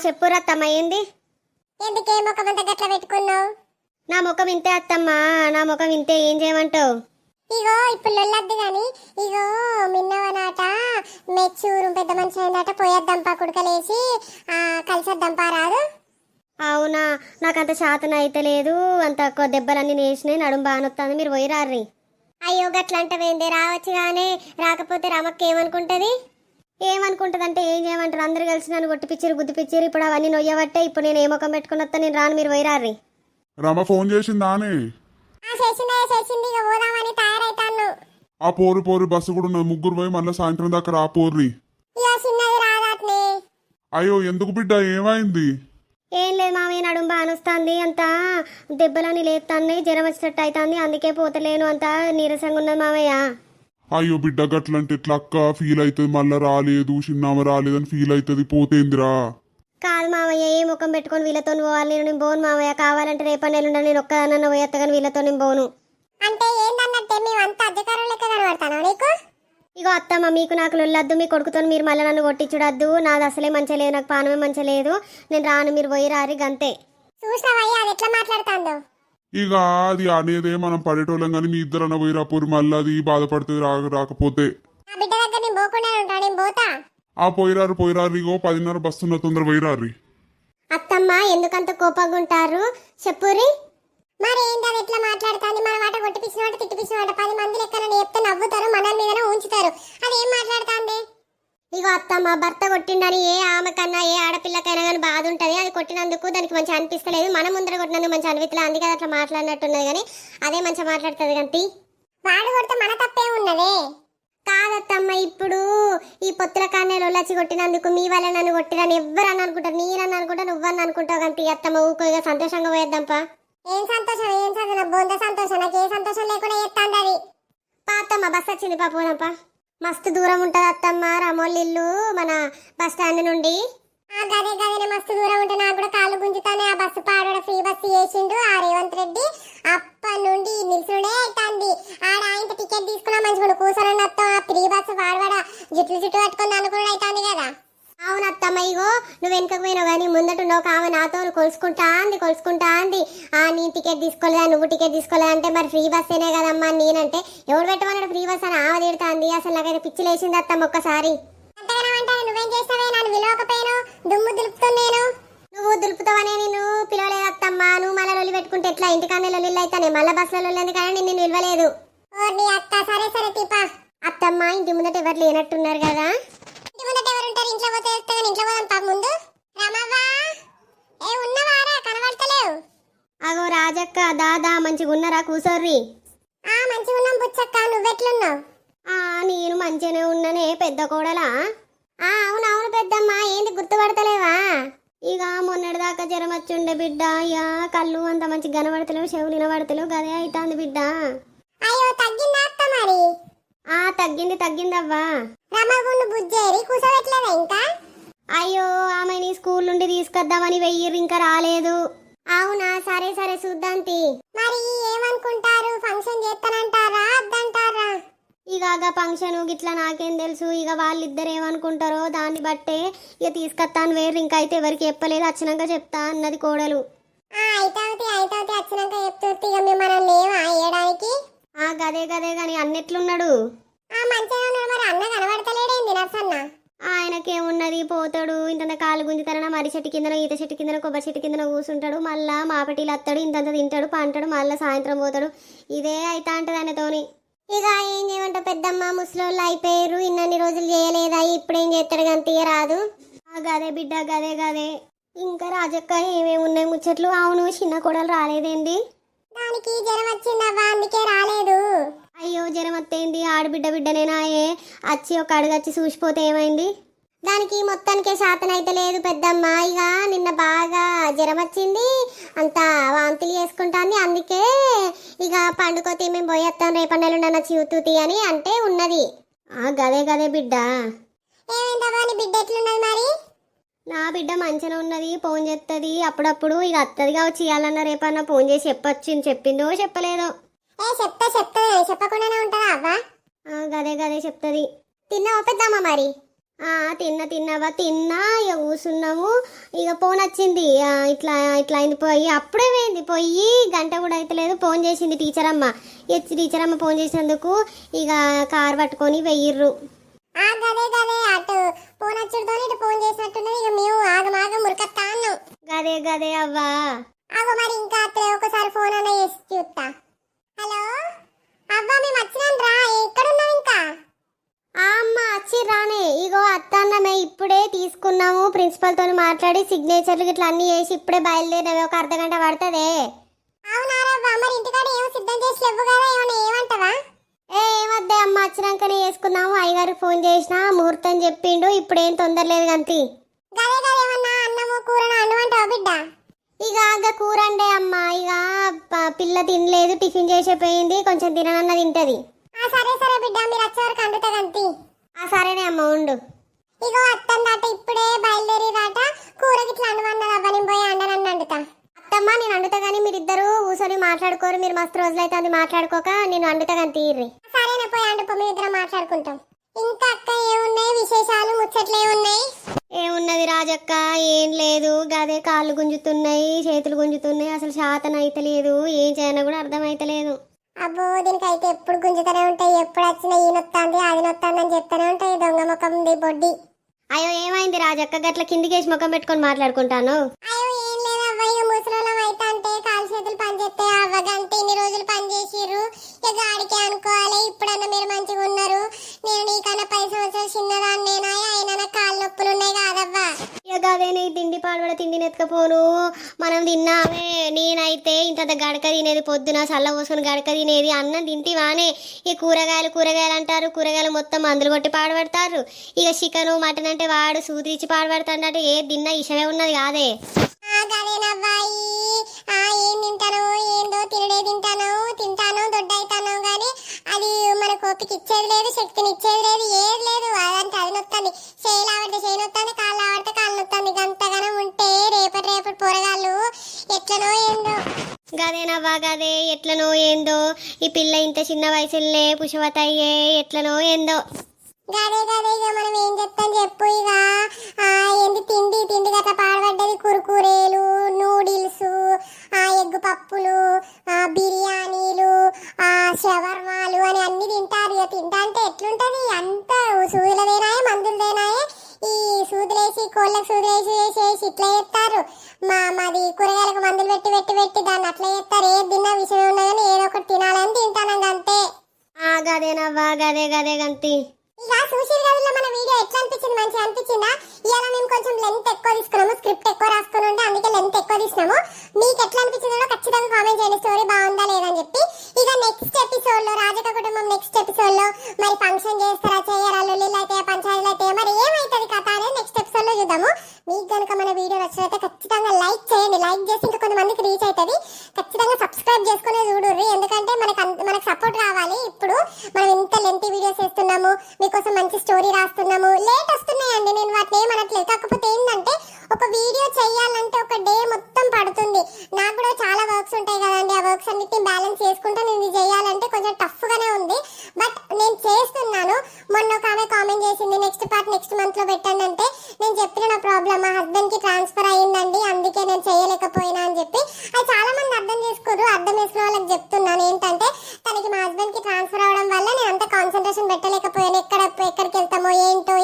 చెప్పురు అత్తమ్మ, ఏంది? ఎందుకే ముఖం అంత గట్ల పెట్టుకున్నావు? నా ముఖం ఇంతే అత్తమ్మ, నా ముఖం ఇంతే, ఏం చేయమంటావు? ఇగో ఇప్పుడు లొల్లద్దు గాని, ఇగో మిన్నవనాట మెచ్చూరు పెద్ద మనిషి అయిందట, పోయేద్దాంపా కుడకలేసి కలిసేద్దాంపా రాదు? అవునా, నాకంత శాతం అయితే లేదు, అంత దెబ్బలన్నీ నేసినాయి, నడుము బానొస్తుంది, మీరు పోయి రారి. అయ్యో గట్లంటవేందే, రావచ్చు కానీ రాకపోతే రమక్క ఏమనుకుంటది? ఏమనుకుంటదంటే ఏం చేయమంటారు, అందరు కలిసి నన్ను కొట్టిపిచ్చిరు గుద్దిపిచ్చిరు, ఇప్పుడు అవన్నీ నొయ్యబట్టే ఇప్పుడు నేను ఏ ముఖం పెట్టుకుని వస్తా, నేను రాను, మీరు పోయిరారి. రమ ఫోన్ చేసిందానే? చేసింది ఇక పోదామని తయారైతాను. ఆ పోరు బస్సు కూడా ఉన్నది, ముగ్గురు పోయి మళ్ళీ సాయంత్రం దాకా రా పోర్రి. ఇక చిన్నది రాదాట్నే. అయ్యో ఎందుకు బిడ్డ, ఏమైంది? ఏం లేదు మామయ్య, నడుము బానొస్తుంది, అంతా దెబ్బలని లేస్తాన్ని, జ్వరం వచ్చినట్టు అవుతుంది, అందుకే పోతలేను, అంత నీరసంగా ఉన్నది మామయ్య. అయ్యో బిడ్డ గట్లంటే ఎట్లా అక్క, ఫీల్ అవుతుంది, మళ్ళా రాలేదు చిన్నామ రాలేదని ఫీల్ అవుతుంది, పోతేందిరా? కాదు మామయ్య, ఏ ముఖం పెట్టుకొని వీళ్ళతో పోవాలి, నేను పోను మామయ్య, కావాలంటే రేపటి నెల నేను ఒక్కదాన్న పోయేస్తా, కానీ వీళ్ళతో నేను పోను. అంటే ఏందన్నట్టే మేమంతా అధికారం లెక్క కనబడతానా నీకు? ఇగో అత్తమ్మ, మీకు నాకు లొల్లద్దు, మీ కొడుకుతో మీరు మళ్ళీ నన్ను కొట్టించుడద్దు, నాది అసలే మంచిగా లేదు, నాకు పానమే మంచిగా లేదు, నేను రాను, మీరు పోయి రారి గంతే. చూసినావయ్యా అది ఎట్లా మాట్లాడుతాందో. ఇక అది అనేదే మనం పడేటోళ్ళం కానీ మీ ఇద్దరన్న పోయి రాపోరు, మళ్ళీ అది బాధపడుతుంది రాకపోతే. నా బిడ్డ దగ్గర నేను పోకుండా ఉంటా, నేను పోతా. ఆ పోయిరారు ఇగో 10:30 బస్తున్న, తొందర పోయిరారి. అత్తమ్మ ఎందుకంత కోపంగా ఉంటారు చెప్పురి. మరి ఏంటి అది ఎట్లా మాట్లాడుతుంది? మన మాట కొట్టిపించిన మాట తిట్టిపించిన మాట 10 మంది లెక్క నన్ను చెప్తే నవ్వుతారు, మన మీదనే ఉంచుతారు. అది ఏం మాట్లాడుతుంది? ఇగో అత్తమ్మ, భర్త కొట్టిండని ఏ ఆమె కన్నా ఏ ఆడపిల్లకైనా కానీ బాధ ఉంటుంది, అది కొట్టినందుకు దానికి మంచిగా అనిపిస్తలేదు, మన ముందర కొట్టినందుకు మంచిగా అనిపిస్తలేదు, అందుకే అట్లా మాట్లాడినట్టున్నది, కానీ అదే మంచిగా మాట్లాడుతుంది కంటి. వాడు కొడితే మన తప్పే ఉన్నదే. కాదత్తమ్మ, ఇప్పుడు ఈ పొత్తుల కాన్నెలు వచ్చి కొట్టినందుకు మీ వల్ల నన్ను కొట్టిరని ఎవ్వరని అనుకుంటారు, నేనని అనుకుంటా, నువ్వని అనుకుంటావు కంటి. అత్తమ్మ ఊకో, ఇక సంతోషంగా పోయేద్దాంపా. ఏం సంతోషం, ఏం చదువు బొంద సంతోషం, నాకు ఏ సంతోషం లేకుండా చేస్తాంది అది. అత్తమ్మ బస్ వచ్చింది పోదాంపా. మస్తు దూరం ఉంటుంది అత్తమ్మ, రామోళ్ళ ఇల్లు మన బస్ స్టాండ్ నుండి. ఆ గదే మస్తు దూరం ఉంటే నాకు కూడా కాళ్ళు గుంజుతానే. ఆ బస్సు పాడ ఫ్రీ బస్సు చేసిండు ఆ రేవంత్ రెడ్డి, అప్పటి నుండి నిల్చుడే అవుతుంది. ఆడ ఆయన టికెట్ తీసుకున్నా మంచిగా కూర్చొని వస్తాం, ఆ ఫ్రీ బస్సు వాడవాడ జుట్లు కట్టుకొని అనుకున్నాడు అవుతుంది కదా. అవును అత్తమ్మ, ఇగో నువ్వు వెనుకకు పోయినావు కానీ ముందటుండవు, ఆమె నాతో కొలుసుకుంటా అంది. నీ టికెట్ తీసుకోలేదా, నువ్వు టికెట్ తీసుకోలేదా అంటే, మరి ఫ్రీ బస్ ఏనే కదమ్మా నేనంటే, ఎవరు పెట్టమన్నాడు ఫ్రీ బస్ అని ఆమె తిడుతుంది. అసలు నాకైతే పిచ్చి లేచింది అత్తమ్మ ఒక్కసారి. అంతగానంటారు, నువ్వేం చేస్తావే, నన్ను విలువకపోయాను, దుమ్ము దులుపుతున్నాను. నువ్వు దులుపుతావనే నేను పిలవలేదు అత్తమ్మ, నువ్వు మళ్ళీ లొల్లి పెట్టుకుంటే ఎట్లా, ఇంటికానే లొల్లి అయితానే, మళ్ళీ బస్సులో లొల్లి ఎందుకని నేను నిలవలేదు. నీ అత్త సరే తీపా. అత్తమ్మ ఇంటి ముందట ఎవరు లేనట్టున్నారు కదా. ఇంటి ముందట ఎవరుంటారు, ఇంట్లో పోతే వేస్తే కానీ ఇంట్లో పోదాం పాప ముందు. రమవ్వా, ఏ ఉన్నవారా, కనబడతలేవు. అగో రాజక్క, దాదా మంచిగా ఉన్నారా, కూసోర్రి. మంచిగా ఉన్నాం బుచ్చక్క, నువ్వెట్లున్నావు? నేను మంచిగానే ఉన్నానే పెద్ద కోడలా. అవునవును పెద్దమ్మ, ఏంది గుర్తుపడతలేవా? ఇక మొన్నటిదాకా జ్వరం వచ్చిండే బిడ్డ, ఇక కళ్ళు అంత మంచిగా కనబడతలేవు, చెవులు వినబడతలేవు, గదే అవుతుంది బిడ్డ. అయ్యో తగ్గిందా అత్త మరి? తగ్గిందవ్వా. రమగుండు బుజ్జేరి కూసోబెట్టలేదా ఇంకా? అయ్యో ఆమెని స్కూల్ నుండి తీసుకొద్దామని వెయ్యిర్రు, ఇంకా రాలేదు. అవునా, సరే చూద్దాంతి. మరి ఏమనుకుంటారు, ఫంక్షన్ చేస్తానంటారా అద్దంటారా? ఇక ఫంక్షన్ గిట్లా నాకేం తెలుసు, ఇక వాళ్ళిద్దరు ఏమనుకుంటారో దాన్ని బట్టే ఇక తీసుకొస్తాను వేరు, ఇంకా అయితే ఎవరికి చెప్పలేదు, వచ్చినాక చెప్తా అన్నది కోడలు. అయితే వచ్చినాక చెప్తూ ఇక మిమ్మల్ని లేవా వేయడానికి? గదే కానీ అన్నెట్లున్నాడు? మంచిగా ఉన్నాడు. మరి అన్న కనబడతలేడేంది నర్సన్న? ఆయనకేమున్నది, పోతాడు ఇంత కాలు గుంజుతారన, మర్రి చెట్టు కిందనో ఈత చెట్టు కిందనో కొబ్బరి చెట్టు కిందనో కూర్చుంటాడు, మళ్ళా మాపటీలు వస్తాడు, ఇంతంత తింటాడు పంటాడు, మళ్ళీ సాయంత్రం పోతాడు, ఇదే అయితే అంటది ఆయనతోని. ఇక ఏం చేయమంటావు పెద్దమ్మ, ముసలోళ్ళు అయిపోయారు, ఇన్నన్ని రోజులు చేయలేదా, ఇప్పుడేం చేస్తాడు గంత రాదు. గదే బిడ్డ గదే. ఇంకా రాజక్క ఏమేమి ఉన్నాయి ముచ్చట్లు? అవును చిన్న కోడలు రాలేదేంది? దానికి జ్వరం వచ్చిందవ్వా, అందుకే రాలేదు. అయ్యో జ్వరం వస్తేంది, బిడ్డనేనాయే వచ్చి ఒక అడుగచ్చి చూసిపోతే ఏమైంది? దానికి మొత్తానికే శాతం అయితే లేదు పెద్దమ్మ, ఇక నిన్న బాగా జ్వరం వచ్చింది, అంతా వాంతులు చేసుకుంటాంది, అందుకే ఇక పండుకోతే మేము పోయేస్తాం, రేపటి నెల చూతూతి అని అంటే ఉన్నది. గదే బిడ్డ. ఏమైందవ్వా, నీ బిడ్డ ఎట్లున్నది మరి? నా బిడ్డ మంచిగా ఉన్నది, ఫోన్ చేస్తుంది అప్పుడప్పుడు, ఇక అత్తదిగా వచ్చి ఇవ్వాలన్నా రేపన్నా ఫోన్ చేసి చెప్పొచ్చు, చెప్పిందో చెప్పలేదో. చెప్తుంది చెప్పకుండానే ఉంటుందా అవ్వా? గదే చెప్తుంది. తిన్నావా పెద్దమ్మ మరి? తిన్నావా? ఇక కూర్చున్నాము, ఇక ఫోన్ వచ్చింది, ఇట్లా అయింది, పోయి అప్పుడే పోయింది, పోయి గంట కూడా అయితే లేదు, ఫోన్ చేసింది టీచర్ అమ్మ ఫోన్ చేసినందుకు ఇక కార్ పట్టుకొని వెయ్యిర్రు. గదే అటు ఫోన్ వచ్చుడుతో ఇటు ఫోన్ చేసినట్టున్నది, ఇక మేము ఆగమాగం మురికత్తా అన్నాం. గదే అవ్వా. మరి ఇంకా ఒకసారి ఫోన్ అన్న చేసి చూస్తా. హలో అవ్వా, మేము వచ్చినాం రా, ఎక్కడున్నావు ఇంకా? అమ్మ వచ్చి రానే ఇగో అత్తన్నమే ఇప్పుడే తీసుకున్నాము ప్రిన్సిపల్ తోని మాట్లాడి సిగ్నేచర్లు ఇట్లా అన్ని చేసి ఇప్పుడే బయలుదేరినవి ఒక అర్ధగంట పడుతుంది అవునారా మరి ఇంటికాడ ఏమో సిద్ధం చేసి లేవు కదా ఏమన్నా ఏమంటావా ఏమద్దే అమ్మ వచ్చినాకనే వేసుకుందాము అయ్యగారికి ఫోన్ చేసిన ముహూర్తం చెప్పిండు ఇప్పుడు ఏం తొందర లేదు గంతి గదే గదే ఏమన్నా అన్నము కూరను అన్నమంటావా బిడ్డ ఇక కూర అండే అమ్మ ఇక పిల్ల తినలేదు టిఫిన్ చేసిపోయింది కొంచెం తిననన్న తింటది సరే సరే బిడ్డ మీరు వచ్చే వరకు అండుతా గంతి సరేనే అమ్మ ఉండు ఇగో అత్తందాట ఇప్పుడే బయలుదేరి రాట కూరకి ఇట్లా అనుమన్నది అవ్వ నేను పోయి అండనన్ను అండుతా అత్తమ్మ నేను అండుతా కానీ మీరిద్దరు కూర్చొని మాట్లాడుకోరు మీరు మస్తు రోజులైతే అది మాట్లాడుకోక నేను అండుతా కానీ తీర్రి సరేనా పోయి అండుకో మీ ఇద్దరం మాట్లాడుకుంటాం ఇంకా అక్క ఏమున్నాయి విశేషాలు ముచ్చట్లు ఏమున్నాయి ఏమున్నది రాజక్క ఏం లేదు గదే కాళ్ళు గుంజుతున్నాయి చేతులు గుంజుతున్నాయి అసలు శాతం అయితే లేదు ఏం చేయనో కూడా అర్థం అయితే లేదు అబ్బో దీనికైతే ఎప్పుడు గుంజుతూనే ఉంటాయి ఎప్పుడు వచ్చినా ఈ నొత్తాంది అది నొత్తాంది అని చెప్తూనే ఉంటాయి దొంగ ముఖం బొడ్డి అయ్యో ఏమైంది రాజక్క గట్ల కిందికేసి ముఖం పెట్టుకొని మాట్లాడుకుంటాను అయ్యో ఏం లేదు అవ్వ ఇక ముసలోళ్ళం అయితే అంటే కాలు చేతులు పని చేస్తే అవ్వగంటే ఇన్ని రోజులు పని చేసిర్రు ఇక గాడికి అనుకోవాలి ఇప్పుడన్నా మీరు మంచిగా ఉన్నారు నేను నీకన్నా 10 సంవత్సరాలు చిన్నదాన్నేనా అయినా కాళ్ళు నొప్పులు ఉన్నాయి కాదవ్వా ఇక అదే నీ తిండి పాడుబడ తిండి నెత్తుకపోను మనం తిన్నామే నేనైతే ఇంత గడక తినేది పొద్దున చల్ల పోసుకొని గడక తినేది అన్నం తింటివానే ఈ కూరగాయలు అంటారు కూరగాయలు మొత్తం మందులు కొట్టి పాడుపడతారు ఇక చికెను మటన్ అంటే వాడు సూదిరిచి పాడుపడతాడు ఏది తిన్నా ఇషమే ఉన్నది కాదే గదేనవ్వాయి ఏం తింటాను ఏందో తినడే తింటాను దొడ్డైతాను గానీ అది మన కోపికి ఇచ్చేది లేదు శక్తిని ఇచ్చేది లేదు ఏది లేదు అదంటే అది నొత్తంది చేయిలు ఆడితే చేయి నొత్తంది కాళ్ళు ఆడితే కాళ్ళు నొత్తంది గంతగానం ఉంటే రేపటి పోరగాళ్ళు ఎట్లనో ఏందో గదేనవ్వా గదే ఎట్లనో ఏందో ఈ పిల్ల ఇంత చిన్న వయసులే పుష్పతయ్యే ఎట్లనో ఏందో గదే ఇక మనం ఏం చెప్తాం చెప్పు ఇక ఏంది తిండి గట్లా పాడబడ్డది కురుకురేలు నూడిల్స్ ఎగ్గు పప్పులు బిర్యానీలు షవర్మాలు అని అన్ని తింటారు ఇక తింటా అంటే ఎట్లుంటది అంత సూదులదేనాయే మందులదేనాయే ఈ సూదులేసి కోళ్ళకి సూదులేసి వేసి ఇట్లా చేస్తారు మాది కూరగాయలకు మందులు పెట్టి దాన్ని అట్లా చేస్తారు ఏది తిన్నా విషయం ఉన్నదని ఏదో ఒకటి తినాలని తింటాను అంతే గదేనవ్వా గదే గంతి ఇక సోషల్ గదిలో మన వీడియో ఎట్లా అనిపించింది మంచిగా అనిపించిందా ఇవాళ మేము కొంచెం లెంత్ ఎక్కువ తీసుకున్నాము స్క్రిప్ట్ ఎక్కువ రాసుకుని ఉంటే అందుకే లెంత్ ఎక్కువ తీసినాము మీకు ఎట్లా అనిపించిందో ఖచ్చితంగా కామెంట్ చేయండి స్టోరీ బాగుందా లేదని చెప్పి ఇక నెక్స్ట్ ఎపిసోడ్ లో రాజక కుటుంబం నెక్స్ట్ ఎపిసోడ్ లో మరి ఫంక్షన్ చేస్తారా చేయరా లొల్లిలు అయితే పంచాయతీలు అయితే మరి ఏమైతుంది కథ అనేది నెక్స్ట్ ఎపిసోడ్ లో చూద్దాము మీకు కనుక మన వీడియో నచ్చినట్లయితే ఖచ్చితంగా లైక్ చేయండి లైక్ చేసి ఇంకా కొంతమందికి రీచ్ అవుతుంది ఖచ్చితంగా సబ్స్క్రైబ్ చేసుకుని చూడుర్రి ఎందుకంటే మనకు సపోర్ట్ రావాలి ఇప్పుడు మనం ఇంత లెంతీ వీడియోస్ చేస్తున్నాము మీకోసం మంచి స్టోరీ రాస్తున్నాము లేట్ వస్తున్నాయండి నేను వాటిని ఏమనట్లేదు కాకపోతే ఏంటంటే ఒక వీడియో చేయాలంటే ఒక డే మొత్తం పడుతుంది నాకు కూడా చాలా వర్క్స్ ఉంటాయి కదండి ఆ వర్క్స్ అన్నిటిని బ్యాలెన్స్ చేసుకుంటూ నేను ఇది చేయాలంటే కొంచెం టఫ్ గానే ఉంది బట్ నేను చేస్తున్నాను మొన్న ఒక ఆమె కామెంట్ చేసింది నెక్స్ట్ పార్ట్ నెక్స్ట్ మంత్ లో పెట్టండి అంటే నేను చెప్పిన నా ప్రాబ్లమ్ మా హస్బెండ్ కి ట్రాన్స్ఫర్ అయ్యిందండి అందుకే నేను చేయలేకపోయినా అని చెప్పి అది చాలా మంది అర్థం చేసుకోరు అర్థం చేసుకున్న వాళ్ళకి చెప్తున్నాను ఏంటంటే తనకి మా హస్బెండ్ కి ట్రాన్స్ఫర్ అవడం వల్ల నేను అంత కాన్సన్ట్రేషన్ పెట్టలేకపోయాను ఎక్కడికి వెళ్తామో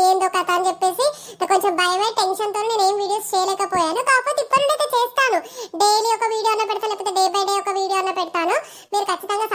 ఏందో కథ అని చెప్పేసి నాకు కొంచెం భయమే టెన్షన్ తో నేను ఏం వీడియోస్ చేయలేకపోయాను కాకపోతే ఇప్పటి నుండి అయితే చేస్తాను డైలీ ఒక వీడియో అన్న పెడతాను లేకపోతే డే బై డే ఒక వీడియో అన్న పెడతాను మీరు ఖచ్చితంగా